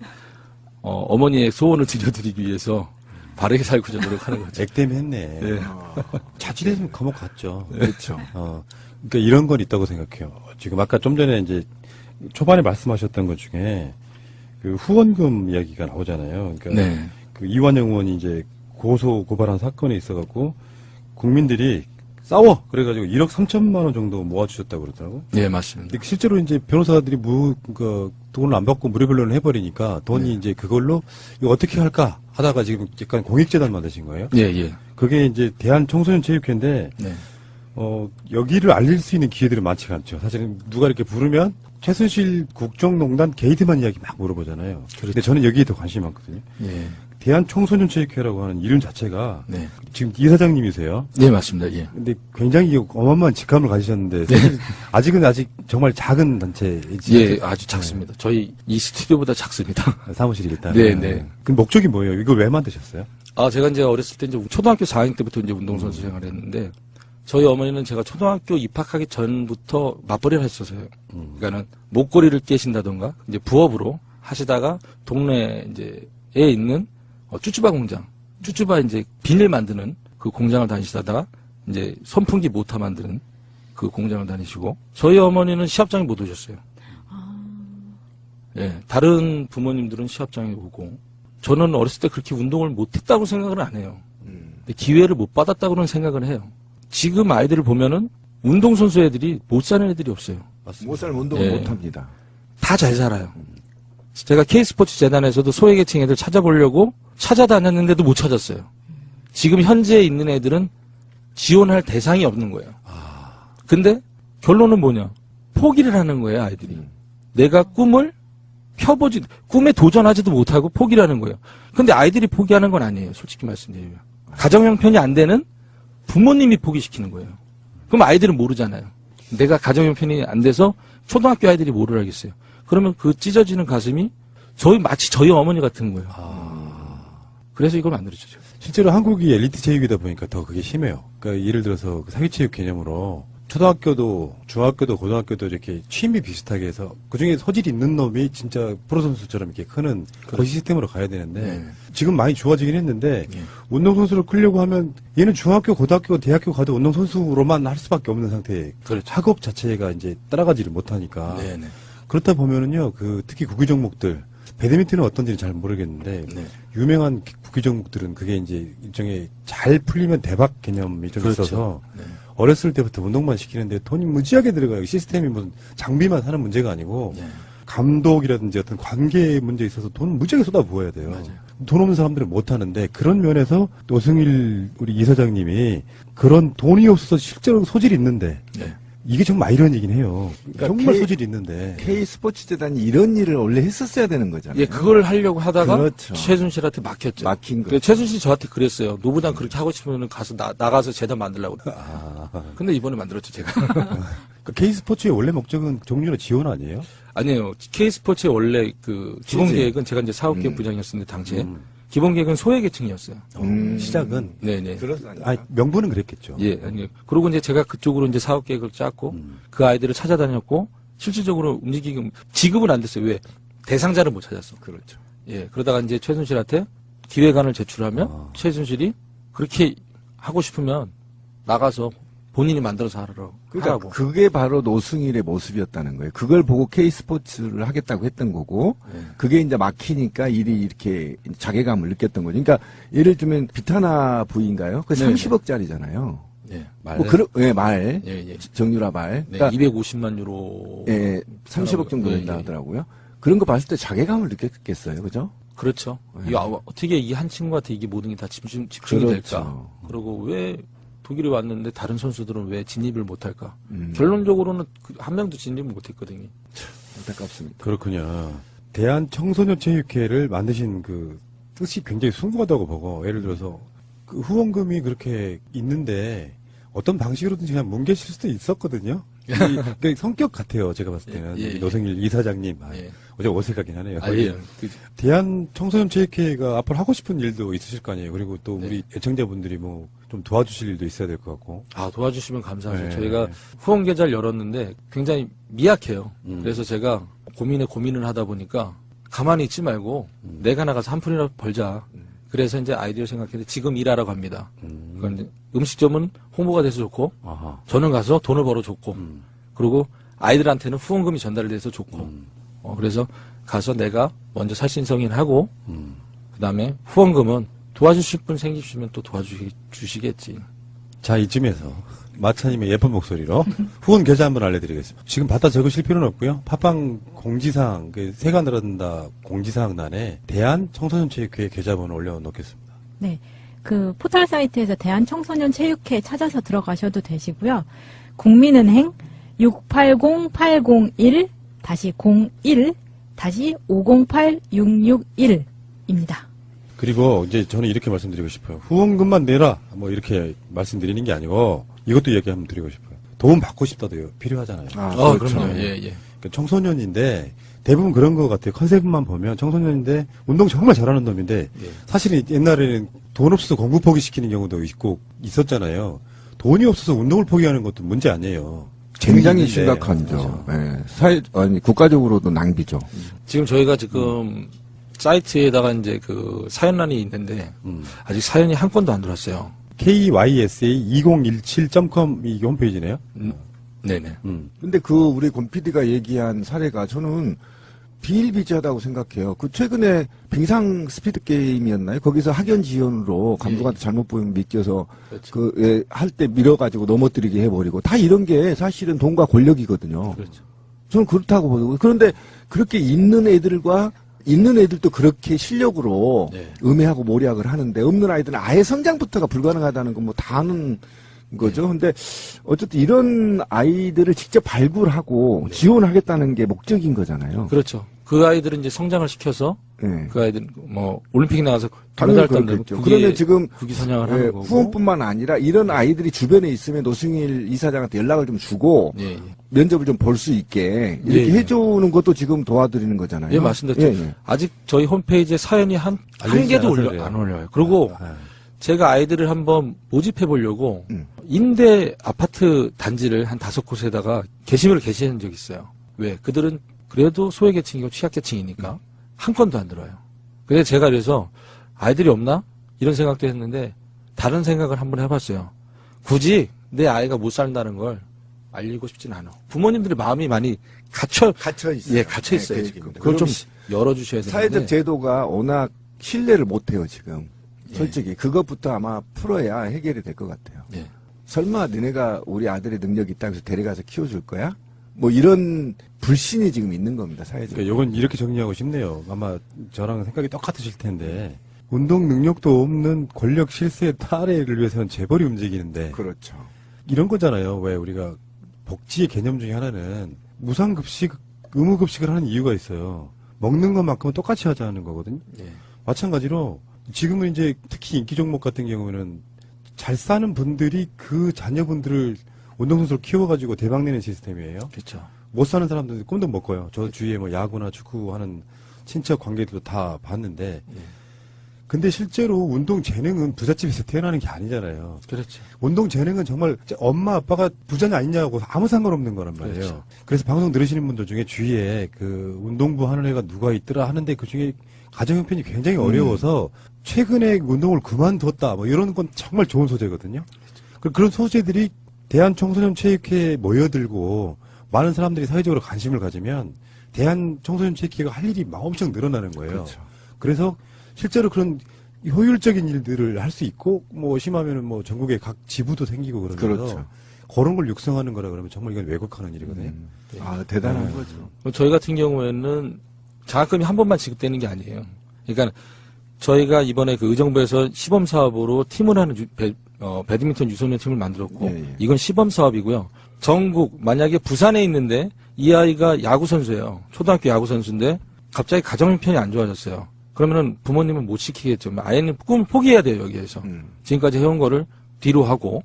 어머니의 소원을 들려드리기 위해서 바르게 살고자 노력하는 거죠. 액땜했네. 네. 자칫했으면 감옥 갔죠. 그렇죠. 그러니까 이런 건 있다고 생각해요. 지금 아까 좀 전에 이제 초반에 말씀하셨던 것 중에 그 후원금 이야기가 나오잖아요. 그러니까 네. 그 이완영 의원이 이제 고발한 사건이 있어갖고 국민들이 싸워! 그래가지고 1억 3천만 원 정도 모아주셨다고 그러더라고요. 네, 맞습니다. 근데 실제로 이제 변호사들이 돈을 안 받고 무료변론을 해버리니까 돈이 이제 그걸로 이거 어떻게 할까 하다가 지금 약간 공익재단 만드신 거예요. 예, 예. 그게 이제 대한청소년체육회인데, 네. 여기를 알릴 수 있는 기회들이 많지가 않죠. 사실은 누가 이렇게 부르면 최순실 국정농단 게이트만 이야기 막 물어보잖아요. 근데 저는 여기에 더 관심이 많거든요. 예. 대한청소년체육회라고 하는 이름 자체가 네. 지금 이사장님이세요. 네, 맞습니다. 예. 근데 굉장히 어마어마한 직함을 가지셨는데 사실 아직 정말 작은 단체이지. 예, 아주 작습니다. 저희 이 스튜디오보다 작습니다. 사무실이 일단. 네, 네. 그 목적이 뭐예요? 이걸 왜 만드셨어요? 제가 이제 어렸을 때 이제 초등학교 4학년 때부터 이제 운동선수 생활을 했는데 저희 어머니는 제가 초등학교 입학하기 전부터 맞벌이를 했었어요. 그러니까는 목걸이를 깨신다던가 이제 부업으로 하시다가 동네 이제에 있는 쭈쭈바 공장, 쭈쭈바 이제 비닐 만드는 그 공장을 다니시다가 이제 선풍기 모터 만드는 그 공장을 다니시고 저희 어머니는 시합장에 못 오셨어요. 예, 다른 부모님들은 시합장에 오고 저는 어렸을 때 그렇게 운동을 못했다고 생각을 안 해요. 근데 기회를 못 받았다고는 생각을 해요. 지금 아이들을 보면은 운동선수 애들이 못 사는 애들이 없어요. 못 살면 운동을 예. 못 합니다. 다 잘 살아요. 제가 K스포츠 재단에서도 소외계층 애들 찾아보려고 찾아다녔는데도 못 찾았어요. 지금 현재 있는 애들은 지원할 대상이 없는 거예요. 근데 결론은 뭐냐? 포기를 하는 거예요, 아이들이. 내가 꿈에 도전하지도 못하고 포기를 하는 거예요. 근데 아이들이 포기하는 건 아니에요, 솔직히 말씀드리면. 가정 형편이 안 되는 부모님이 포기시키는 거예요. 그럼 아이들은 모르잖아요. 내가 가정 형편이 안 돼서 초등학교 아이들이 뭐를 알겠어요. 그러면 그 찢어지는 가슴이 마치 저희 어머니 같은 거예요. 그래서 이걸 만들었죠. 제가. 실제로 한국이 엘리트 체육이다 보니까 더 그게 심해요. 그러니까 예를 들어서 그 사교체육 개념으로 초등학교도 중학교도 고등학교도 이렇게 취미 비슷하게 해서 그중에 소질 있는 놈이 진짜 프로선수처럼 이렇게 크는 그 시스템으로 가야 되는데 네. 지금 많이 좋아지긴 했는데 네. 운동선수를 끌려고 하면 얘는 중학교 고등학교 대학교 가도 운동선수로만 할 수밖에 없는 상태에 그렇죠. 학업 자체가 이제 따라가지를 못하니까 네네. 그렇다 보면은요 특히 구기 종목들 배드민턴은 어떤지는 잘 모르겠는데 네. 유명한 구기 종목들은 그게 이제 일종의 잘 풀리면 대박 개념이 좀 그렇죠. 있어서 네. 어렸을 때부터 운동만 시키는데 돈이 무지하게 들어가요. 시스템이 무슨 장비만 사는 문제가 아니고 네. 감독이라든지 어떤 관계 문제에 있어서 돈을 무지하게 쏟아부어야 돼요. 돈 없는 사람들은 못 하는데 그런 면에서 노승일 우리 이사장님이 그런 돈이 없어서 실제로 소질이 있는데 네. 이게 정말 아이러니긴 해요. 그러니까 정말 소질이 있는데 K스포츠재단이 이런 일을 원래 했었어야 되는 거잖아요. 예, 그걸 하려고 하다가 그렇죠. 최순실한테 막혔죠. 막힌 거. 최순실이 저한테 그랬어요. 노부장 그렇게 하고 싶으면 나가서 재단 만들라고. 근데 이번에 만들었죠, 제가. 그러니까 K스포츠의 원래 목적은 종류나 지원 아니에요? 아니에요. K스포츠의 원래 그 기본 계획은 제가 이제 사업계획 부장이었는데 당시에 기본 계획은 소외계층이었어요. 시작은 네네. 아니, 명분은 그랬겠죠. 예, 아니요. 그리고 이제 제가 그쪽으로 이제 사업 계획을 짰고 그 아이들을 찾아다녔고 실질적으로 지급은 안 됐어요. 왜? 대상자를 못 찾았어. 그렇죠. 예, 그러다가 이제 최순실한테 기획안을 제출하면 최순실이 그렇게 하고 싶으면 나가서 본인이 만들어서 하라고. 그러니까 그게 바로 노승일의 모습이었다는 거예요. 그걸 보고 K스포츠를 하겠다고 했던 거고, 그게 이제 막히니까 일이 이렇게 자괴감을 느꼈던 거죠. 그러니까 예를 들면 비타나 부인가요? 그 네, 30억짜리잖아요. 예. 말. 말. 예, 예. 정유라 말. 네, 그러니까 250만 유로. 예, 30억 정도 예, 된다 예. 하더라고요. 그런 거 봤을 때 자괴감을 느꼈겠어요. 그죠? 그렇죠. 네. 이게 어떻게 이 한 친구한테 이게 모든 게 다 집중이 그렇죠. 될까? 그리고 왜 독일에 왔는데 다른 선수들은 왜 진입을 못할까? 음. 결론적으로는 한 명도 진입을 못했거든요. 안타깝습니다. 그렇군요. 대한청소년체육회를 만드신 그 뜻이 굉장히 숭고하다고 보고, 예를 들어서 그 후원금이 그렇게 있는데 어떤 방식으로든지 그냥 뭉개실 수도 있었거든요. 그 성격 같아요, 제가 봤을 때는. 예, 예, 이 노승일 이사장님. 예. 어제 어색하긴 하네요. 예. 대한청소년체육회가 앞으로 하고 싶은 일도 있으실 거 아니에요. 그리고 또 네. 우리 애청자분들이 뭐 좀 도와주실 일도 있어야 될 것 같고. 도와주시면 감사하죠. 네. 저희가 후원 계좌를 열었는데 굉장히 미약해요. 음. 그래서 제가 고민을 하다 보니까 가만히 있지 말고 내가 나가서 한 푼이라도 벌자. 그래서 이제 아이디어 생각했는데 지금 일하러 갑니다. 그런데 음식점은 홍보가 돼서 좋고, 아하. 저는 가서 돈을 벌어 줬고, 음. 그리고 아이들한테는 후원금이 전달돼서 좋고, 그래서 가서 내가 먼저 살신성인하고, 그 다음에 후원금은 도와주실 분 생기시면 또 도와주시겠지. 자, 이쯤에서 마차님의 예쁜 목소리로 후원 계좌 한번 알려드리겠습니다. 지금 받아 적으실 필요는 없고요. 팟빵 공지사항, 그 새가 늘어난다 공지사항란에 대한청소년체육회 계좌번호 올려놓겠습니다. 네. 그 포털 사이트에서 대한청소년체육회 찾아서 들어가셔도 되시고요. 국민은행 680801-01-508661입니다. 그리고 이제 저는 이렇게 말씀드리고 싶어요. 후원금만 내라. 뭐 이렇게 말씀드리는 게 아니고 이것도 얘기 한번 드리고 싶어요. 도움 받고 싶다도 필요하잖아요. 그렇죠. 그럼요. 예. 그러니까 청소년인데 대부분 그런 것 같아요. 컨셉만 보면 청소년인데 운동 정말 잘하는 놈인데 예. 사실은 옛날에는 돈 없어서 공부 포기시키는 경우도 있고 있었잖아요. 돈이 없어서 운동을 포기하는 것도 문제 아니에요. 굉장히 재미있는데. 심각한죠. 예. 국가적으로도 낭비죠. 지금 저희가 지금 사이트에다가 이제 그 사연란이 있는데, 아직 사연이 한 건도 안 들어왔어요. kysa2017.com 이 홈페이지네요. 네네. 근데 우리 권 PD가 얘기한 사례가 저는 비일비재하다고 생각해요. 그 최근에 빙상 스피드 게임이었나요? 거기서 학연 지연으로 감독한테 잘못 보이면 믿겨서 그렇죠. 할 때 밀어가지고 넘어뜨리게 해버리고 다 이런 게 사실은 돈과 권력이거든요. 그렇죠. 저는 그렇다고 보고 그런데 그렇게 있는 애들도 그렇게 실력으로 네. 음해하고 모략을 하는데 없는 아이들은 아예 성장부터가 불가능하다는 건 뭐 다 아는 거죠. 근데 어쨌든 이런 아이들을 직접 발굴하고 지원하겠다는 게 목적인 거잖아요. 그렇죠. 그 아이들은 이제 성장을 시켜서, 네. 그 아이들은 뭐, 올림픽 나가서 당연히 금메달 따면 그렇겠죠. 그러면 지금 국기 선양을 하는 거고. 후원뿐만 아니라 이런 아이들이 주변에 있으면 노승일 이사장한테 연락을 좀 주고 예, 예. 면접을 좀 볼 수 있게 이렇게 예, 예. 해주는 것도 지금 도와드리는 거잖아요. 예, 맞습니다. 예, 예. 아직 저희 홈페이지에 사연이 한 알려지지 개도 않아서 그래요. 안 올려요. 그리고 아, 제가 아이들을 한번 모집해 보려고 임대 아파트 단지를 한 5곳에다가 게시물을 게시한 적이 있어요. 왜? 그들은 그래도 소외계층이고 취약계층이니까 한 건도 안 들어요. 그래서 제가 그래서 아이들이 없나? 이런 생각도 했는데 다른 생각을 한번 해봤어요. 굳이 내 아이가 못 산다는 걸 알리고 싶진 않아. 부모님들의 마음이 많이 갇혀 있어요. 예, 갇혀 있어요. 네, 지금. 그 그걸 좀 얘기입니다. 열어주셔야 되는데. 사회적 제도가 워낙 신뢰를 못해요 지금. 예. 솔직히 그것부터 아마 풀어야 해결이 될 것 같아요. 예. 설마 너네가 우리 아들의 능력이 있다고 해서 데려가서 키워줄 거야? 뭐 이런 불신이 지금 있는 겁니다 사회적. 그러니까 이건 이렇게 정리하고 싶네요. 아마 저랑 생각이 똑같으실 텐데 운동 능력도 없는 권력 실세 탈애를 위해서는 재벌이 움직이는데 그렇죠. 이런 거잖아요. 왜 우리가 복지의 개념 중에 하나는 무상급식, 의무급식을 하는 이유가 있어요. 먹는 것만큼은 똑같이 하자는 거거든요. 예. 마찬가지로 지금은 이제 특히 인기 종목 같은 경우는 잘 사는 분들이 그 자녀분들을 운동선수로 키워가지고 대박내는 시스템이에요. 그렇죠. 못 사는 사람들은 꿈도 못 꿔요. 저 주위에 뭐 야구나 축구 하는 친척 관계들도 다 봤는데 근데 실제로 운동 재능은 부잣집에서 태어나는 게 아니잖아요. 그렇죠. 운동 재능은 정말 엄마 아빠가 부자냐 아니냐고 아무 상관없는 거란 말이에요. 그렇죠. 그래서 방송 들으시는 분들 중에 주위에 그 운동부 하는 애가 누가 있더라 하는데 그 중에 가정 형편이 굉장히 어려워서 최근에 운동을 그만뒀다 뭐 이런 건 정말 좋은 소재거든요. 그런 소재들이 대한청소년체육회에 모여들고 많은 사람들이 사회적으로 관심을 가지면 대한청소년체육회가 할 일이 막 엄청 늘어나는 거예요. 그렇죠. 그래서 실제로 그런 효율적인 일들을 할 수 있고 뭐 심하면은 뭐 전국에 각 지부도 생기고 그러면서 그렇죠. 그런 걸 육성하는 거라 그러면 정말 이건 왜곡하는 일이거든요. 아, 대단한 거죠. 저희 같은 경우에는 장학금이 한 번만 지급되는 게 아니에요. 그러니까 저희가 이번에 그 의정부에서 시범 사업으로 팀을 하는 배드민턴 유소년 팀을 만들었고 예, 예. 이건 시범 사업이고요. 전국 만약에 부산에 있는데 이 아이가 야구 선수예요. 초등학교 야구 선수인데 갑자기 가정 형편이 안 좋아졌어요. 그러면은 부모님은 못 시키겠죠. 아이는 꿈을 포기해야 돼요, 여기에서. 지금까지 해온 거를 뒤로 하고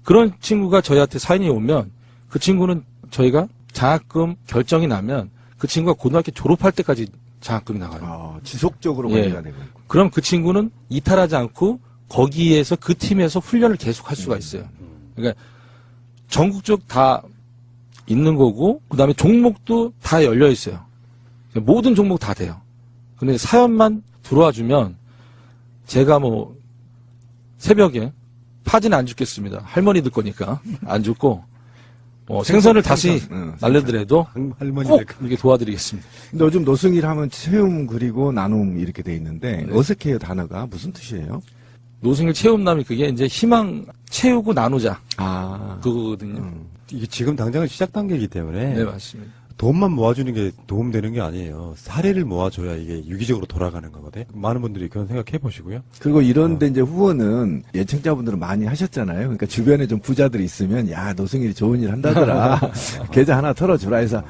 그런 친구가 저희한테 사인이 오면 그 친구는 저희가 장학금 결정이 나면 그 친구가 고등학교 졸업할 때까지 장학금이 나가요. 아, 지속적으로 예. 관리가 되고 있고. 그럼 그 친구는 이탈하지 않고 거기에서 그 팀에서 훈련을 계속 할 수가 있어요. 그러니까 전국적 다 있는 거고 그다음에 종목도 다 열려 있어요. 모든 종목 다 돼요. 근데 사연만 들어와 주면 제가 뭐 새벽에 파지는 안 죽겠습니다. 할머니들 거니까 안 죽고 생선을 다시 생선. 날려더라도 할머니들 꼭 이렇게 도와드리겠습니다. 근데 요즘 노승일 하면 체험 그리고 나눔 이렇게 돼 있는데 어색해요, 단어가. 무슨 뜻이에요? 노승일 체험남이 그게 이제 희망 채우고 나누자 아. 그거거든요. 이게 지금 당장은 시작 단계이기 때문에 네, 맞습니다. 돈만 모아주는 게 도움되는 게 아니에요. 사례를 모아줘야 이게 유기적으로 돌아가는 거거든요. 많은 분들이 그런 생각해 보시고요. 그리고 이런데 이제 후원은 예청자분들은 많이 하셨잖아요. 그러니까 주변에 좀 부자들이 있으면 야, 노승일이 좋은 일 한다더라. 계좌 하나 털어주라 해서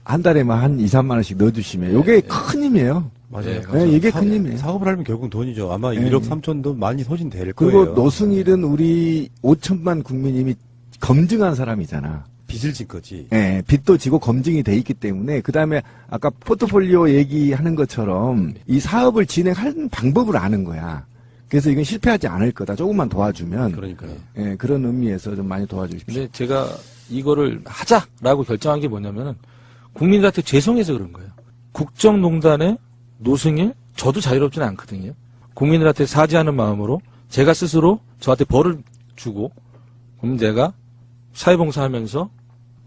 한 달에만 한 2, 3만 원씩 넣어주시면 요게 큰 힘이에요. 맞아요. 네, 이게 큰 힘이에요. 사업을 하면 결국 돈이죠. 아마 네. 1억 3천도 많이 소진될 그리고 거예요. 노승일은 우리 5천만 국민님이 검증한 사람이잖아. 빚을 진 거지. 예, 빚도 지고 검증이 돼 있기 때문에 그 다음에 아까 포트폴리오 얘기하는 것처럼 이 사업을 진행하는 방법을 아는 거야. 그래서 이건 실패하지 않을 거다. 조금만 도와주면. 그러니까요. 예, 그런 의미에서 좀 많이 도와주십시오. 근데 제가 이거를 하자라고 결정한 게 뭐냐면은 국민들한테 죄송해서 그런 거예요. 국정농단의 노승일 저도 자유롭지는 않거든요. 국민들한테 사죄하는 마음으로 제가 스스로 저한테 벌을 주고 그럼 내가 사회봉사하면서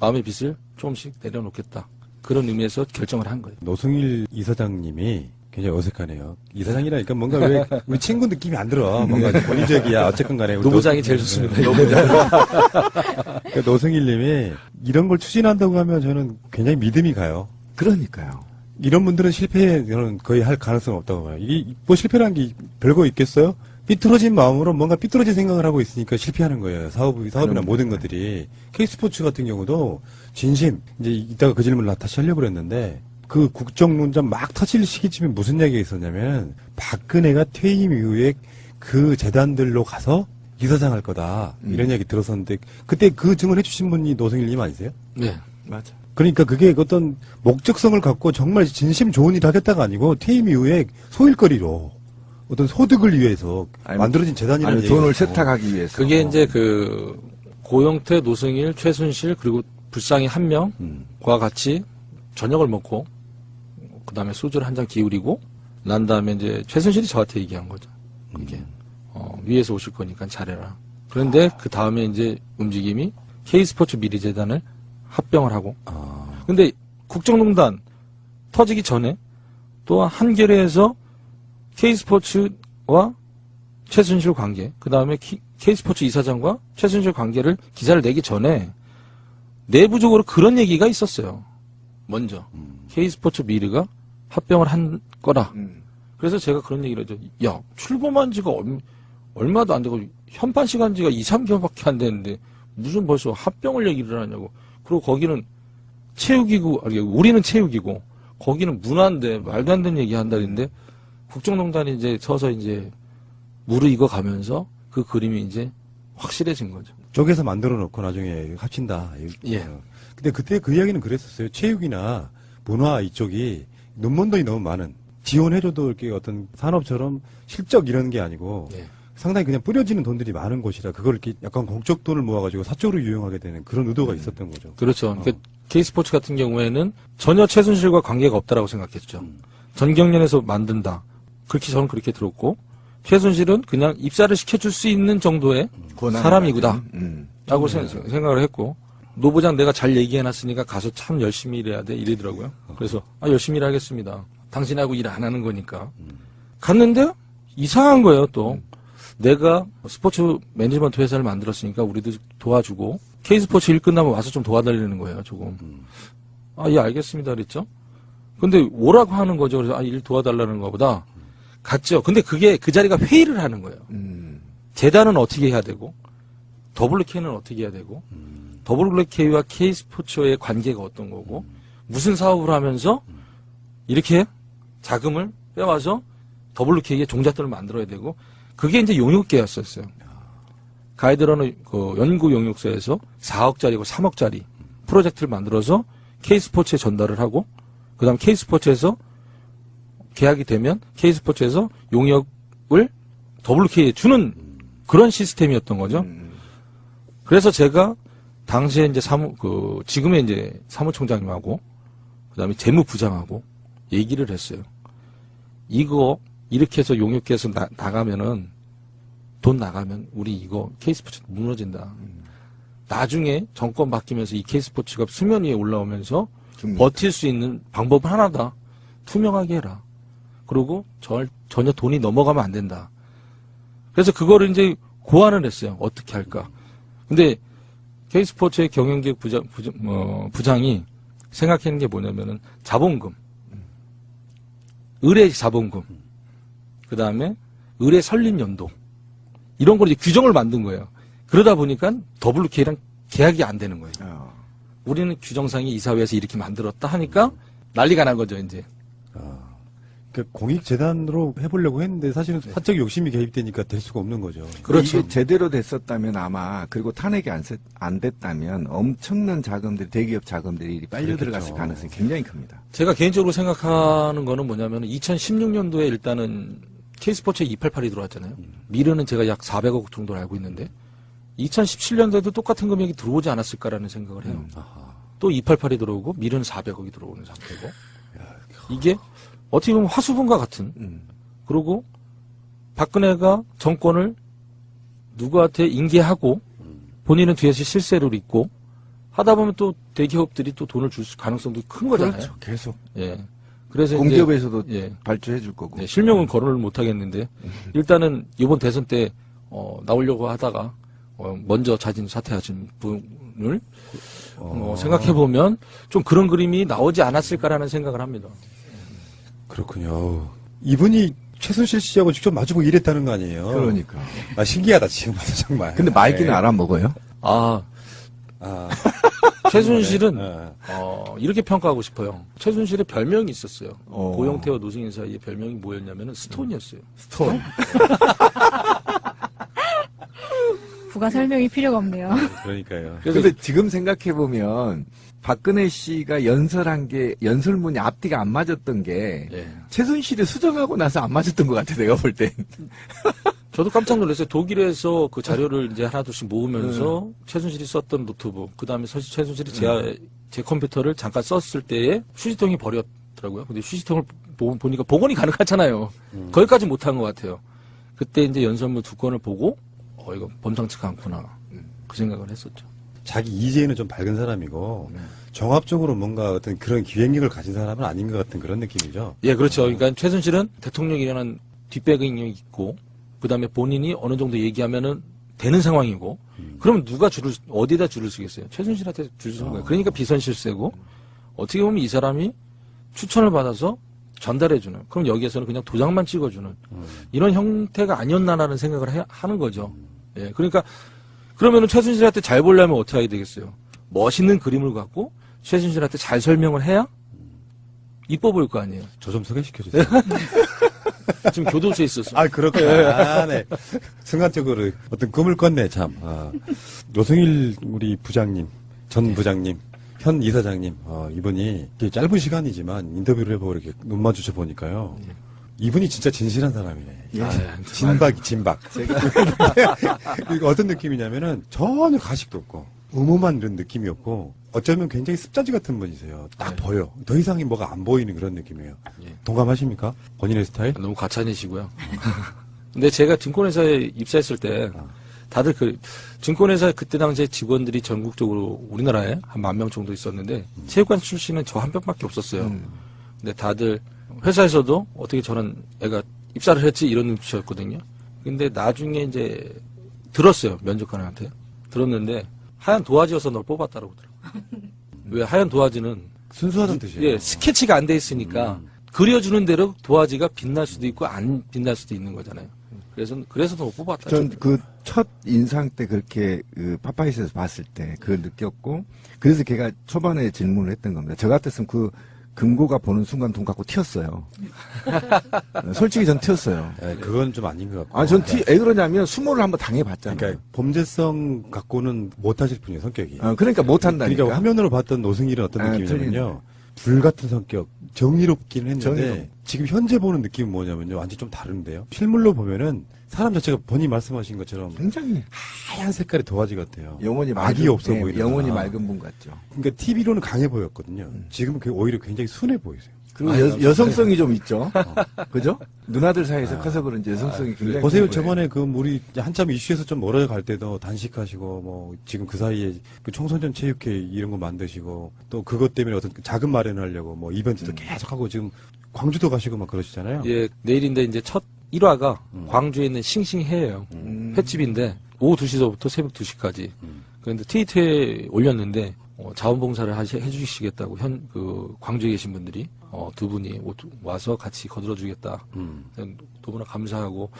마음의 빚을 조금씩 내려놓겠다. 그런 의미에서 결정을 한 거예요. 노승일 이사장님이 굉장히 어색하네요. 이사장이라니까 뭔가 왜 우리 친구 느낌이 안 들어. 뭔가 권위적이야. 어쨌건 간에. 우리 노부장이 제일 좋습니다. 그러니까 노승일님이 이런 걸 추진한다고 하면 저는 굉장히 믿음이 가요. 그러니까요. 이런 분들은 실패 저는 거의 할 가능성 없다고 봐요. 이게 뭐 실패라는 게 별거 있겠어요? 삐뚤어진 마음으로 뭔가 삐뚤어진 생각을 하고 있으니까 실패하는 거예요. 사업이나 모든 것들이. K스포츠 같은 경우도 진심, 이제 이따가 그 질문을 다시 하려고 그랬는데, 그 국정농단 막 터질 시기쯤에 무슨 얘기가 있었냐면, 박근혜가 퇴임 이후에 그 재단들로 가서 이사장 할 거다. 이런 얘기 들었었는데, 그때 그 증언해 주신 분이 노승일님 아니세요? 네. 맞아. 그러니까 그게 어떤 목적성을 갖고 정말 진심 좋은 일 하겠다가 아니고, 퇴임 이후에 소일거리로, 어떤 소득을 위해서 만들어진 재단이라는 아니, 얘기죠. 돈을 세탁하기 위해서. 그게 이제 그 고영태, 노승일, 최순실 그리고 불쌍히 한 명과 같이 저녁을 먹고 그다음에 소주를 한 잔 기울이고 난 다음에 이제 최순실이 저한테 얘기한 거죠. 그게 위에서 오실 거니까 잘해라. 그런데 그 다음에 이제 움직임이 K스포츠 미래재단을 합병을 하고. 근데 국정농단 터지기 전에 또 한겨레에서 K스포츠와 최순실 관계, 그 다음에 K스포츠 이사장과 최순실 관계를 기사를 내기 전에 내부적으로 그런 얘기가 있었어요. 먼저. K스포츠 미르가 합병을 한 거라. 그래서 제가 그런 얘기를 하죠. 야, 출범한 지가 얼마도 안 되고 현판 시간 지가 2, 3개월밖에 안 됐는데 무슨 벌써 합병을 얘기를 하냐고. 그리고 거기는 체육이고, 아니, 우리는 체육이고 거기는 문화인데 말도 안 되는 얘기 한다는데 국정농단이 이제 서서 이제 무르익어 가면서 그 그림이 이제 확실해진 거죠. 쪼개서 만들어 놓고 나중에 합친다. 예. 근데 그때 그 이야기는 그랬었어요. 체육이나 문화 이쪽이 논문들이 너무 많은. 지원해줘도 이렇게 어떤 산업처럼 실적 이런 게 아니고 예. 상당히 그냥 뿌려지는 돈들이 많은 곳이라 그걸 이렇게 약간 공적 돈을 모아가지고 사적으로 유용하게 되는 그런 의도가 있었던 거죠. 그렇죠. 그러니까 K스포츠 같은 경우에는 전혀 최순실과 관계가 없다라고 생각했죠. 전경련에서 만든다. 그렇게 저는 그렇게 들었고 최순실은 그냥 입사를 시켜줄 수 있는 정도의 권한을 사람이구나. 가진. 라고 생각을 했고, 노 부장 내가 잘 얘기해놨으니까 가서 참 열심히 일해야 돼 이러더라고요. 그래서 열심히 일하겠습니다. 당신하고 일 안 하는 거니까. 갔는데 이상한 거예요. 또 내가 스포츠 매니지먼트 회사를 만들었으니까 우리도 도와주고 K스포츠 일 끝나면 와서 좀 도와달라는 거예요. 조금. 예, 알겠습니다 그랬죠. 근데 오라고 하는 거죠. 그래서 일 도와달라는 거보다 갔죠. 근데 그게 그 자리가 회의를 하는 거예요. 재단은 어떻게 해야 되고 WK는 어떻게 해야 되고 WK와 K스포츠의 관계가 어떤 거고 무슨 사업을 하면서 이렇게 자금을 빼와서 WK의 종잣돈을 만들어야 되고 그게 이제 용역계였었어요. 가이드라는 그 연구 용역소에서 4억짜리고 3억짜리 프로젝트를 만들어서 K스포츠에 전달을 하고 그다음 K스포츠에서 계약이 되면 K스포츠에서 용역을 WK에 주는 그런 시스템이었던 거죠. 그래서 제가 당시에 이제 지금의 이제 사무총장님하고 그다음에 재무부장하고 얘기를 했어요. 이거 이렇게 해서 용역계에서 나가면은 돈 나가면 우리 이거 K스포츠 무너진다. 나중에 정권 바뀌면서 이 K스포츠가 수면 위에 올라오면서 버틸 수 있는 방법은 하나다. 투명하게 해라. 그리고 전혀 돈이 넘어가면 안 된다. 그래서 그거를 이제 고안을 했어요. 어떻게 할까. 근데 K스포츠의 경영기획 부장이 생각하는 게 뭐냐면은 자본금, 의뢰 자본금, 그 다음에 의뢰 설립 연도 이런 걸 이제 규정을 만든 거예요. 그러다 보니까 WK랑 계약이 안 되는 거예요. 우리는 규정상이 이사회에서 이렇게 만들었다 하니까 난리가 난 거죠 이제. 그 공익재단으로 해보려고 했는데 사실은 사적 욕심이 개입되니까 될 수가 없는 거죠. 그렇죠. 이게 제대로 됐었다면 아마 그리고 탄핵이 안 됐다면 엄청난 자금들이 대기업 자금들이 빨려 들어갔을 가능성이 굉장히 큽니다. 제가 개인적으로 생각하는 거는 뭐냐면 2016년도에 일단은 K스포츠에 288이 들어왔잖아요. 미르는 제가 약 400억 정도로 알고 있는데 2017년도에도 똑같은 금액이 들어오지 않았을까라는 생각을 해요. 또 288이 들어오고 미르는 400억이 들어오는 상태고 이게 어떻게 보면 화수분과 같은 그리고 박근혜가 정권을 누구한테 인계하고 본인은 뒤에서 실세를 잇고 하다 보면 또 대기업들이 또 돈을 줄 가능성도 큰 거잖아요. 그렇죠. 계속. 예. 그래서 공기업에서도 예. 발주해 줄 거고. 네, 실명은 거론을 못 하겠는데 일단은 이번 대선 때 나오려고 하다가 먼저 자진 사퇴하신 분을 생각해 보면 좀 그런 그림이 나오지 않았을까라는 생각을 합니다. 그렇군요. 이분이 최순실 씨하고 직접 마주보고 일했다는 거 아니에요? 그러니까. 신기하다 지금 봐서 정말. 근데 말기는 알아먹어요? 최순실은 이렇게 평가하고 싶어요. 최순실의 별명이 있었어요. 고영태와 노승일 사이의 별명이 뭐였냐면은 스톤이었어요. 스톤. 부가 설명이 필요가 없네요. 그러니까요. 근데 지금 생각해보면 박근혜 씨가 연설한 게 연설문이 앞뒤가 안 맞았던 게 최순실이 수정하고 나서 안 맞았던 것 같아 내가 볼 땐. 저도 깜짝 놀랐어요. 독일에서 그 자료를 이제 하나둘씩 모으면서 최순실이 썼던 노트북, 그 다음에 최순실이 제 컴퓨터를 잠깐 썼을 때에 휴지통이 버렸더라고요. 근데 휴지통을 보니까 복원이 가능하잖아요. 거기까지 못한 것 같아요. 그때 이제 연설문 2건을 보고, 이거 범상치가 않구나. 그 생각을 했었죠. 자기 이제는 좀 밝은 사람이고, 종합적으로 뭔가 어떤 그런 기획력을 가진 사람은 아닌 것 같은 그런 느낌이죠. 예, 그렇죠. 그러니까 최순실은 대통령이라는 뒷배경이 있고, 그 다음에 본인이 어느 정도 얘기하면은 되는 상황이고, 그러면 어디다 줄을 쓰겠어요? 최순실한테 줄을 쓰는 거예요. 그러니까 비선실세고, 어떻게 보면 이 사람이 추천을 받아서 전달해주는, 그럼 여기에서는 그냥 도장만 찍어주는, 이런 형태가 아니었나라는 생각을 하는 거죠. 예, 그러니까, 그러면은 최순실한테 잘 보려면 어떻게 해야 되겠어요? 멋있는 그림을 갖고, 최순실한테 잘 설명을 해야 이뻐 보일 거 아니에요? 저 좀 소개시켜주세요. 지금 교도소에 있었어. 그렇구나. 네. 순간적으로 어떤 꿈을 꿨네, 참. 노승일 우리 부장님, 전 부장님, 현 이사장님, 이분이 짧은 시간이지만 인터뷰를 해보고 이렇게 눈 마주쳐 보니까요. 이분이 진짜 진실한 사람이네. 진박. 이거 어떤 느낌이냐면은 전혀 가식도 없고, 음험한 이런 느낌이었고, 어쩌면 굉장히 습자지 같은 분이세요. 딱 보여. 더 이상이 뭐가 안 보이는 그런 느낌이에요. 동감하십니까? 본인의 스타일? 너무 과찬이시고요. 근데 제가 증권회사에 입사했을 때 다들 증권회사 그때 당시에 직원들이 전국적으로 우리나라에 한 10,000명 정도 있었는데 체육관 출신은 저 한 명밖에 없었어요. 근데 다들 회사에서도 어떻게 저런 애가 입사를 했지 이런 눈치였거든요. 근데 나중에 이제 들었어요. 면접관한테. 들었는데 하얀 도화지여서 널 뽑았다라고 그러더라고요. 왜 하얀 도화지는 순수하다는 뜻이에요. 예, 스케치가 안 돼 있으니까 그려주는 대로 도화지가 빛날 수도 있고 안 빛날 수도 있는 거잖아요. 그래서 더 뽑았다. 전 그 첫 인상 때 그렇게 그 파파이스에서 봤을 때 그걸 느꼈고 그래서 걔가 초반에 질문을 했던 겁니다. 저 같았으면 그 금고가 보는 순간 돈 갖고 튀었어요. 솔직히 전 튀었어요. 네, 그건 좀 아닌 것 같고. 아, 전 왜 그러냐면 수모를 한번 당해봤잖아요. 그러니까 범죄성 갖고는 못하실 분이에요, 성격이. 그러니까 못한다니까. 그러니까 화면으로 봤던 노승일은 어떤 느낌이냐면요. 불 같은 성격, 정의롭긴 했는데 정의로워. 지금 현재 보는 느낌은 뭐냐면요. 완전 좀 다른데요. 실물로 보면은 사람 자체가 본인이 말씀하신 것처럼 굉장히 하얀 색깔의 도화지 같아요. 영혼이 악이 없어 네, 보이는. 영혼이 맑은 분 같죠. 그러니까 TV로는 강해 보였거든요. 지금은 오히려 굉장히 순해 보이세요. 그리고 여성성이 좀 있죠. 그죠? 누나들 사이에서 커서 그런지 여성성이 굉장히. 보세요. 있는 거예요. 저번에 그 우리 한참 이슈에서 좀 멀어져 갈 때도 단식하시고 뭐 지금 그 사이에 그 청소년 체육회 이런 거 만드시고 또 그것 때문에 어떤 자금 마련하려고 뭐 이벤트도 계속 하고 지금 광주도 가시고 막 그러시잖아요. 예, 내일인데 이제 첫 1화가 광주에 있는 싱싱해예요. 횟집인데 오후 2시서부터 새벽 2시까지. 그런데 트위터에 올렸는데 자원봉사를 해주시겠다고 광주에 계신 분들이 두 분이 와서 같이 거들어주겠다. 너무나 감사하고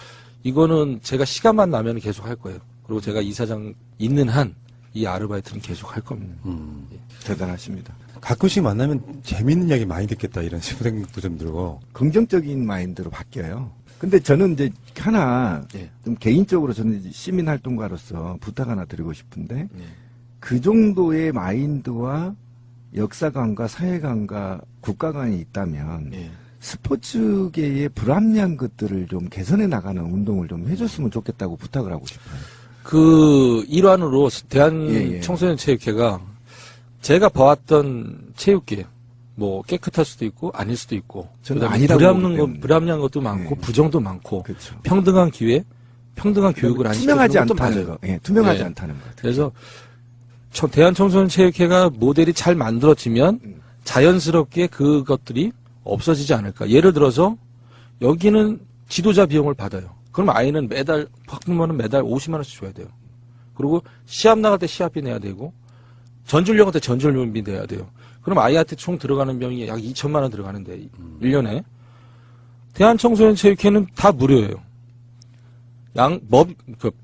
이거는 제가 시간만 나면 계속 할 거예요. 그리고 제가 이사장 있는 한 이 아르바이트는 계속 할 겁니다. 대단하십니다. 가끔씩 만나면 재밌는 이야기 많이 듣겠다 이런 생각도 좀 들고. 긍정적인 마인드로 바뀌어요. 근데 저는 이제 하나 예. 좀 개인적으로 저는 이제 시민 활동가로서 부탁 하나 드리고 싶은데 예. 그 정도의 마인드와 역사관과 사회관과 국가관이 있다면 예. 스포츠계의 불합리한 것들을 좀 개선해 나가는 운동을 좀 해줬으면 좋겠다고 부탁을 하고 싶어요. 그 일환으로 대한 예. 청소년 체육회가 제가 봐왔던 체육계 뭐 깨끗할 수도 있고 아닐 수도 있고 저는 그다음에 아니라고 보기 때문에. 불합리한 것도 많고 예. 부정도 많고 그렇죠. 평등한 기회, 평등한 교육을 안 투명하지 시켜주는 것도 않다는 맞아요. 거. 예, 투명하지 예. 않다는 거. 그래서 대한청소년체육회가 모델이 잘 만들어지면 자연스럽게 그것들이 없어지지 않을까. 예를 들어서 여기는 지도자 비용을 받아요. 그럼 아이는 매달 학부모는 매달 50만 원씩 줘야 돼요. 그리고 시합 나갈 때 시합비 내야 되고 전주훈련 때 전주훈련비 내야 돼요. 그럼 아이한테 총 들어가는 비용이 약 2천만 원 들어가는데 1년에 대한청소년체육회는 다 무료예요.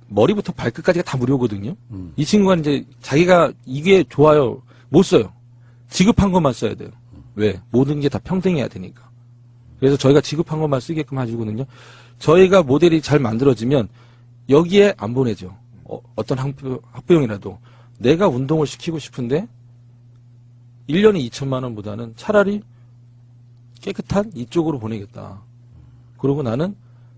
머리부터 발끝까지가 다 무료거든요. 이 친구가 이제 자기가 이게 좋아요. 못 써요. 지급한 것만 써야 돼요. 왜? 모든 게 다 평등해야 되니까. 그래서 저희가 지급한 것만 쓰게끔 해주거든요. 저희가 모델이 잘 만들어지면 여기에 안 보내죠. 어떤 학부형이라도 내가 운동을 시키고 싶은데 1년에 2천만 원보다는 차라리 깨끗한 이쪽으로 보내겠다. 그러고 나는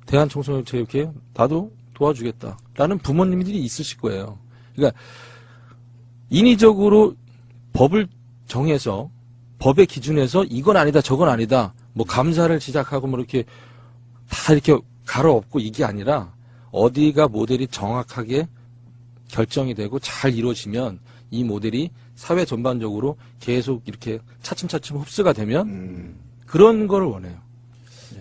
대한청소년체육회 나도 도와주겠다라는 부모님들이 있으실 거예요. 그러니까 인위적으로 법을 정해서 법의 기준에서 이건 아니다 저건 아니다 뭐 감사를 시작하고 뭐 이렇게 다 이렇게 갈아엎고 이게 아니라 어디가 모델이 정확하게 결정이 되고 잘 이루어지면 이 모델이 사회 전반적으로 계속 이렇게 차츰차츰 흡수가 되면 그런 걸 원해요.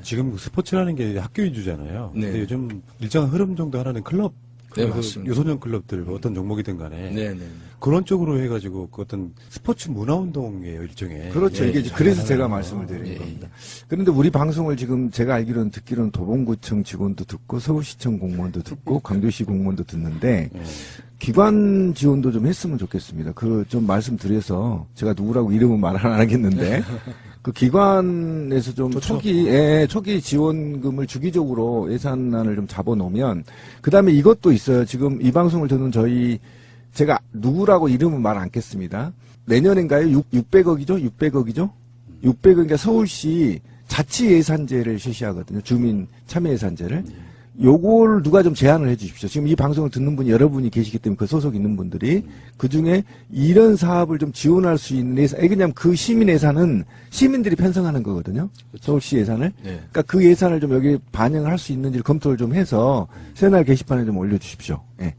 지금 스포츠라는 게 학교 위주잖아요. 네. 근데 요즘 일정한 흐름 정도 하라는 클럽, 네, 그래서 맞습니다. 유소년 클럽들 어떤 종목이든 간에 네네. 그런 쪽으로 해가지고 그 어떤 스포츠 문화운동이에요 일종의. 그렇죠. 예, 이게 이제 잘 그래서 하는 제가 거. 말씀을 드린 예. 겁니다. 그런데 우리 방송을 지금 제가 알기로는 듣기로는 도봉구청 직원도 듣고 서울시청 공무원도 듣고 광주시 공무원도 듣는데 예. 기관 지원도 좀 했으면 좋겠습니다. 그 좀 말씀드려서 제가 누구라고 이름은 말 안 하겠는데 그 기관에서 좀 초기 지원금을 주기적으로 예산안을 좀 잡아놓으면 그다음에 이것도 있어요. 지금 이 방송을 듣는 제가 누구라고 이름은 말 않겠습니다. 내년인가요? 600억이죠? 600억이죠? 600억이니까 서울시 자치 예산제를 실시하거든요. 주민 참여 예산제를. 요걸 누가 좀 제안을 해 주십시오. 지금 이 방송을 듣는 분이 여러분이 계시기 때문에 그 소속 있는 분들이 그 중에 이런 사업을 좀 지원할 수 있는 예산, 왜냐면 그 시민 예산은 시민들이 편성하는 거거든요. 서울시 예산을. 네. 그러니까 그 예산을 좀 여기 반영을 할 수 있는지를 검토를 좀 해서 새날 게시판에 좀 올려주십시오. 예.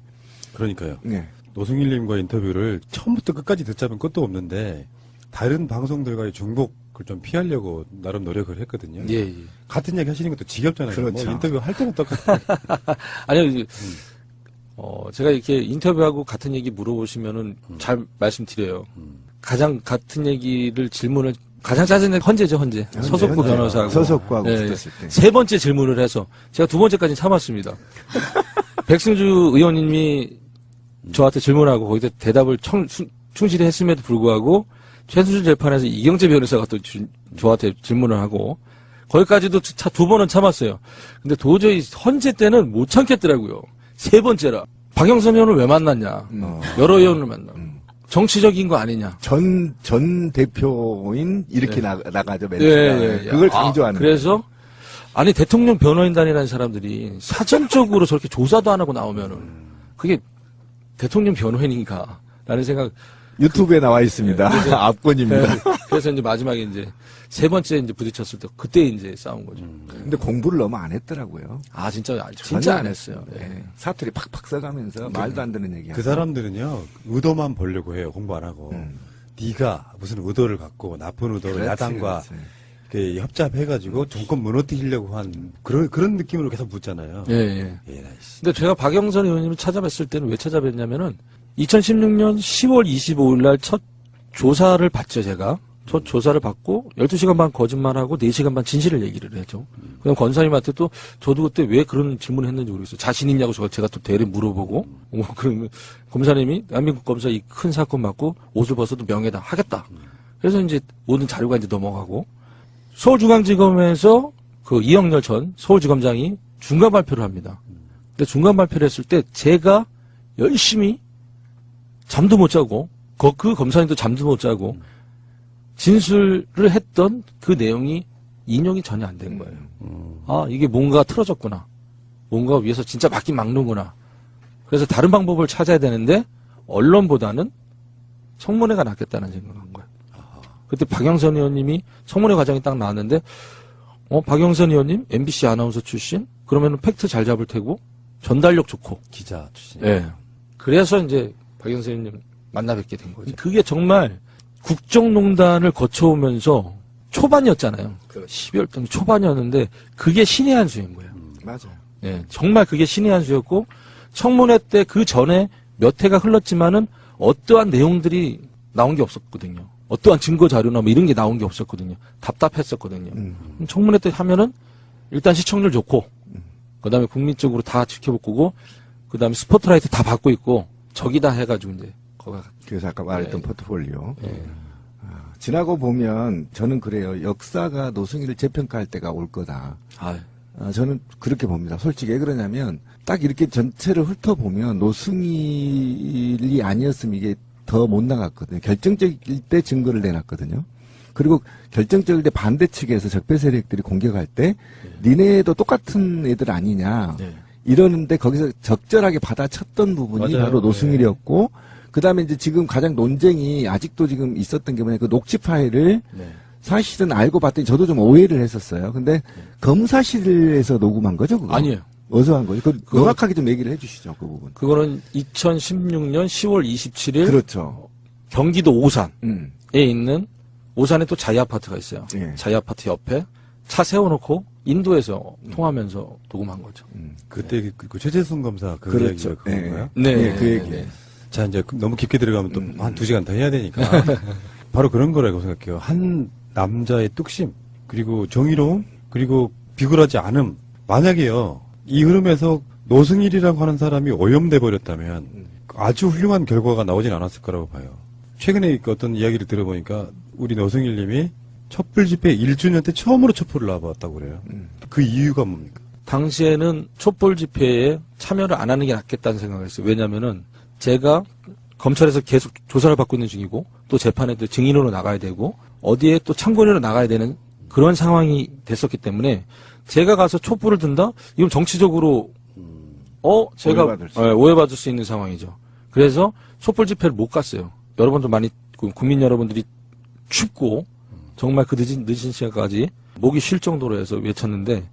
그러니까요. 네. 노승일님과 인터뷰를 처음부터 끝까지 듣자면 끝도 없는데 다른 방송들과의 중복을 좀 피하려고 나름 노력을 했거든요. 예, 예. 같은 얘기 하시는 것도 지겹잖아요. 그렇죠. 뭐 인터뷰 할 때는 똑같아요. 아니요, 제가 이렇게 인터뷰하고 같은 얘기 물어보시면은 잘 말씀드려요. 가장 같은 얘기를 질문을 가장 짜증낸 헌재죠, 헌재. 서석구 현재 변호사하고. 서석구하고 예, 붙었을 때. 세 번째 질문을 해서 제가 두 번째까지 참았습니다. 백승주 의원님이 저한테 질문하고 거기서 대답을 충실히 했음에도 불구하고 최순실 재판에서 이경재 변호사가 또 저한테 질문을 하고 거기까지도 두 번은 참았어요. 근데 도저히 헌재 때는 못 참겠더라고요. 세 번째라. 박영선 의원을 왜 만났냐. 여러 의원을 만나. 정치적인 거 아니냐. 전 대표인 이렇게 나가죠, 멘트가. 예, 예. 그걸 강조하는. 그래서 아니 대통령 변호인단이라는 사람들이 사전적으로 저렇게 조사도 안 하고 나오면은 그게 대통령 변호인인가라는 생각. 유튜브에 나와 있습니다. 압권입니다. 그래서 이제 마지막에 이제 세 번째 이제 부딪혔을 때 그때 이제 싸운 거죠. 근데 공부를 너무 안 했더라고요. 아 진짜 전혀 안 했어요. 예. 네. 사투리 팍팍 써가면서 말도 안 되는 얘기. 그 사람들은요 의도만 보려고 해요. 공부 안 하고. 네가 무슨 의도를 갖고 나쁜 의도로 그렇지, 야당과 그렇지. 이렇게 협잡해가지고 정권 무너뜨리려고 한 그런 느낌으로 계속 묻잖아요. 예, 예. 예, 나이씨. 근데 제가 박영선 의원님을 찾아뵀을 때는 왜 찾아뵀냐면은 2016년 10월 25일 날 첫 조사를 받죠, 제가. 첫 조사를 받고 12시간 반 거짓말하고 4시간 반 진실을 얘기를 했죠. 그럼 권사님한테 또 저도 그때 왜 그런 질문을 했는지 모르겠어요. 자신 있냐고 제가 또 대리 물어보고 그러면 검사님이 대한민국 검사 이 큰 사건 받고 옷을 벗어도 명예다 하겠다. 그래서 이제 모든 자료가 이제 넘어가고 서울중앙지검에서 그 이영렬 전 서울지검장이 중간 발표를 합니다. 근데 중간 발표를 했을 때 제가 열심히 잠도 못 자고 그 검사님도 잠도 못 자고 진술을 했던 그 내용이 인용이 전혀 안 된 거예요. 아 이게 뭔가 틀어졌구나. 뭔가 위에서 진짜 막긴 막는구나. 그래서 다른 방법을 찾아야 되는데 언론보다는 청문회가 낫겠다는 생각을 한 거예요. 그때 박영선 의원님이 청문회 과정이 딱 나왔는데 박영선 의원님 MBC 아나운서 출신 그러면 팩트 잘 잡을 테고 전달력 좋고 기자 출신. 예. 그래서 이제 박영선 의원님 만나 뵙게 된 거죠. 그게 정말 국정농단을 거쳐오면서 초반이었잖아요. 12월 달 초반이었는데 그게 신의 한 수인 거예요. 맞아요. 예, 정말 그게 신의 한 수였고 청문회 때 그 전에 몇 해가 흘렀지만은 어떠한 내용들이 나온 게 없었거든요. 어떠한 증거 자료나 뭐 이런 게 나온 게 없었거든요. 답답했었거든요. 청문회 때 하면은 일단 시청률 좋고 그다음에 국민적으로 다 지켜볼 거고 그다음에 스포트라이트 다 받고 있고 저기다 해가지고 이제 거가 그래서 아까 말했던 포트폴리오. 예. 지나고 보면 저는 그래요. 역사가 노승일을 재평가할 때가 올 거다. 저는 그렇게 봅니다. 솔직히 왜 그러냐면 딱 이렇게 전체를 훑어보면 노승일이 아니었으면 이게 더 못 나갔거든요. 결정적일 때 증거를 내놨거든요. 그리고 결정적일 때 반대 측에서 적폐 세력들이 공격할 때 니네도 똑같은 애들 아니냐 네. 이러는데 거기서 적절하게 받아쳤던 부분이 맞아요. 바로 노승일이었고 그다음에 이제 지금 가장 논쟁이 아직도 지금 있었던 게 뭐냐 그 녹취 파일을 네. 사실은 알고 봤더니 저도 좀 오해를 했었어요. 근데 검사실에서 녹음한 거죠, 그거? 아니에요. 어디서 한 거죠? 명확하게 좀 얘기를 해주시죠, 그 부분. 그거는 2016년 10월 27일 그렇죠. 경기도 오산에 음. 있는 오산에 또 자이 아파트가 있어요. 예. 자이 아파트 옆에 차 세워놓고 인도에서 통하면서 녹음한 거죠. 그때 그 최재순 검사 그 그렇죠. 이야기가 그건가요? 네, 예, 그 얘기. 네. 자, 이제 너무 깊게 들어가면 또 한 2시간 더 해야 되니까. 바로 그런 거라고 생각해요. 한 남자의 뚝심, 그리고 정의로움, 그리고 비굴하지 않음. 만약에요, 이 흐름에서 노승일이라고 하는 사람이 오염돼 버렸다면 아주 훌륭한 결과가 나오진 않았을 거라고 봐요. 최근에 어떤 이야기를 들어보니까 우리 노승일 님이 촛불 집회 1주년 때 처음으로 촛불을 놔봤다고 그래요. 그 이유가 뭡니까? 당시에는 촛불 집회에 참여를 안 하는 게 낫겠다는 생각을 했어요. 왜냐면은 제가 검찰에서 계속 조사를 받고 있는 중이고 또 재판에 또 증인으로 나가야 되고 어디에 또 참고인으로 나가야 되는 그런 상황이 됐었기 때문에 제가 가서 촛불을 든다? 이건 정치적으로 제가 오해받을 수 있는 상황이죠. 그래서 촛불 집회를 못 갔어요. 여러분도 많이 국민 여러분들이 춥고 정말 그 늦은 시간까지 목이 쉴 정도로 해서 외쳤는데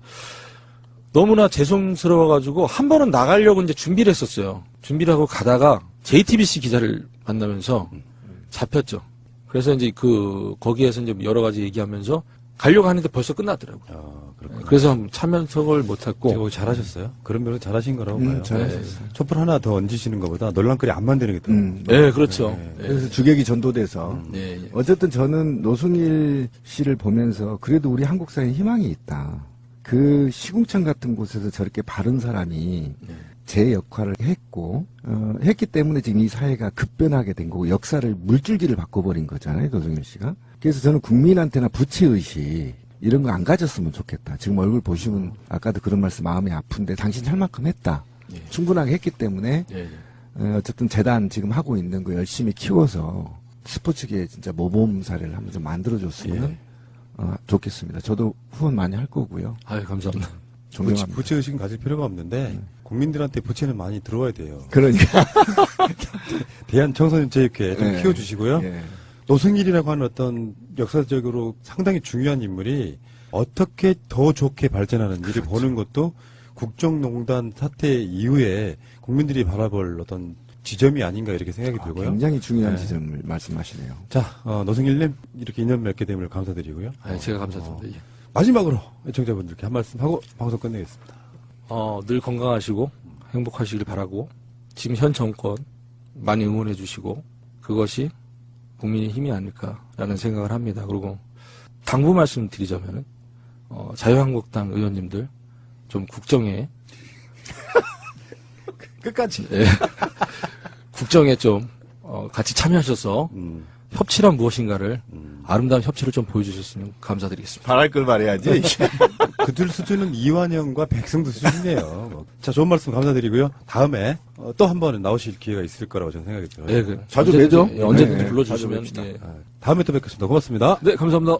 너무나 죄송스러워가지고 한 번은 나가려고 이제 준비를 했었어요. 준비를 하고 가다가 JTBC 기자를 만나면서 잡혔죠. 그래서 이제 거기에서 이제 여러 가지 얘기하면서 가려고 하는데 벌써 끝났더라고요. 그렇구나. 그래서 참여석을 못했고. 제가 거기 잘하셨어요? 그런 면에서 잘하신 거라고 봐요. 잘하셨어요. 촛불 하나 더 얹으시는 것보다 논란거리 안 만드는 게 더. 네, 그렇죠. 그래서 주객이 전도돼서 예, 예. 어쨌든 저는 노승일 씨를 보면서 그래도 우리 한국 사회에 희망이 있다. 그 시궁창 같은 곳에서 저렇게 바른 사람이 제 역할을 했기 때문에 지금 이 사회가 급변하게 된 거고 역사를 물줄기를 바꿔버린 거잖아요, 노승일 씨가. 그래서 저는 국민한테나 부채의식 이런 거 안 가졌으면 좋겠다. 지금 얼굴 보시면 아까도 그런 말씀 마음이 아픈데 당신 할 만큼 했다. 충분하게 했기 때문에 예, 예. 어쨌든 재단 지금 하고 있는 거 열심히 키워서 스포츠계에 진짜 모범 사례를 한번 좀 만들어줬으면 좋겠습니다. 저도 후원 많이 할 거고요. 아유, 감사합니다. 존경합니다. 부채의식은 가질 필요가 없는데 국민들한테 부채는 많이 들어와야 돼요. 그러니까 대한청소년체육회 좀 네. 키워주시고요. 예. 노승일이라고 하는 어떤 역사적으로 상당히 중요한 인물이 어떻게 더 좋게 발전하는지를 보는 것도 국정농단 사태 이후에 국민들이 바라볼 어떤 지점이 아닌가 이렇게 생각이 들고요. 굉장히 중요한 네. 지점을 말씀하시네요. 자, 노승일님 이렇게 인연 맺게 됨을 감사드리고요. 아, 제가 감사드립니다. 예. 마지막으로 애청자분들께 한 말씀 하고 방송 끝내겠습니다. 늘 건강하시고 행복하시길 바라고 지금 현 정권 많이 응원해 주시고 그것이 국민의 힘이 아닐까라는 생각을 합니다. 그리고 당부 말씀 드리자면은 자유한국당 의원님들 좀 국정에 끝까지. 예, 국정에 좀 같이 참여하셔서 협치란 무엇인가를 아름다운 협치를 좀 보여주셨으면 감사드리겠습니다. 바랄 걸 말해야지. 그들 수준은 이완영과 백승도 수준이에요. 자, 좋은 말씀 감사드리고요. 다음에 또 한 번은 나오실 기회가 있을 거라고 저는 생각이 들어요. 네, 자주 언제든지, 뵈죠? 예, 언제든지 네, 불러주시면 자주 뵙시다. 예. 다음에 또 뵙겠습니다. 고맙습니다. 네, 감사합니다.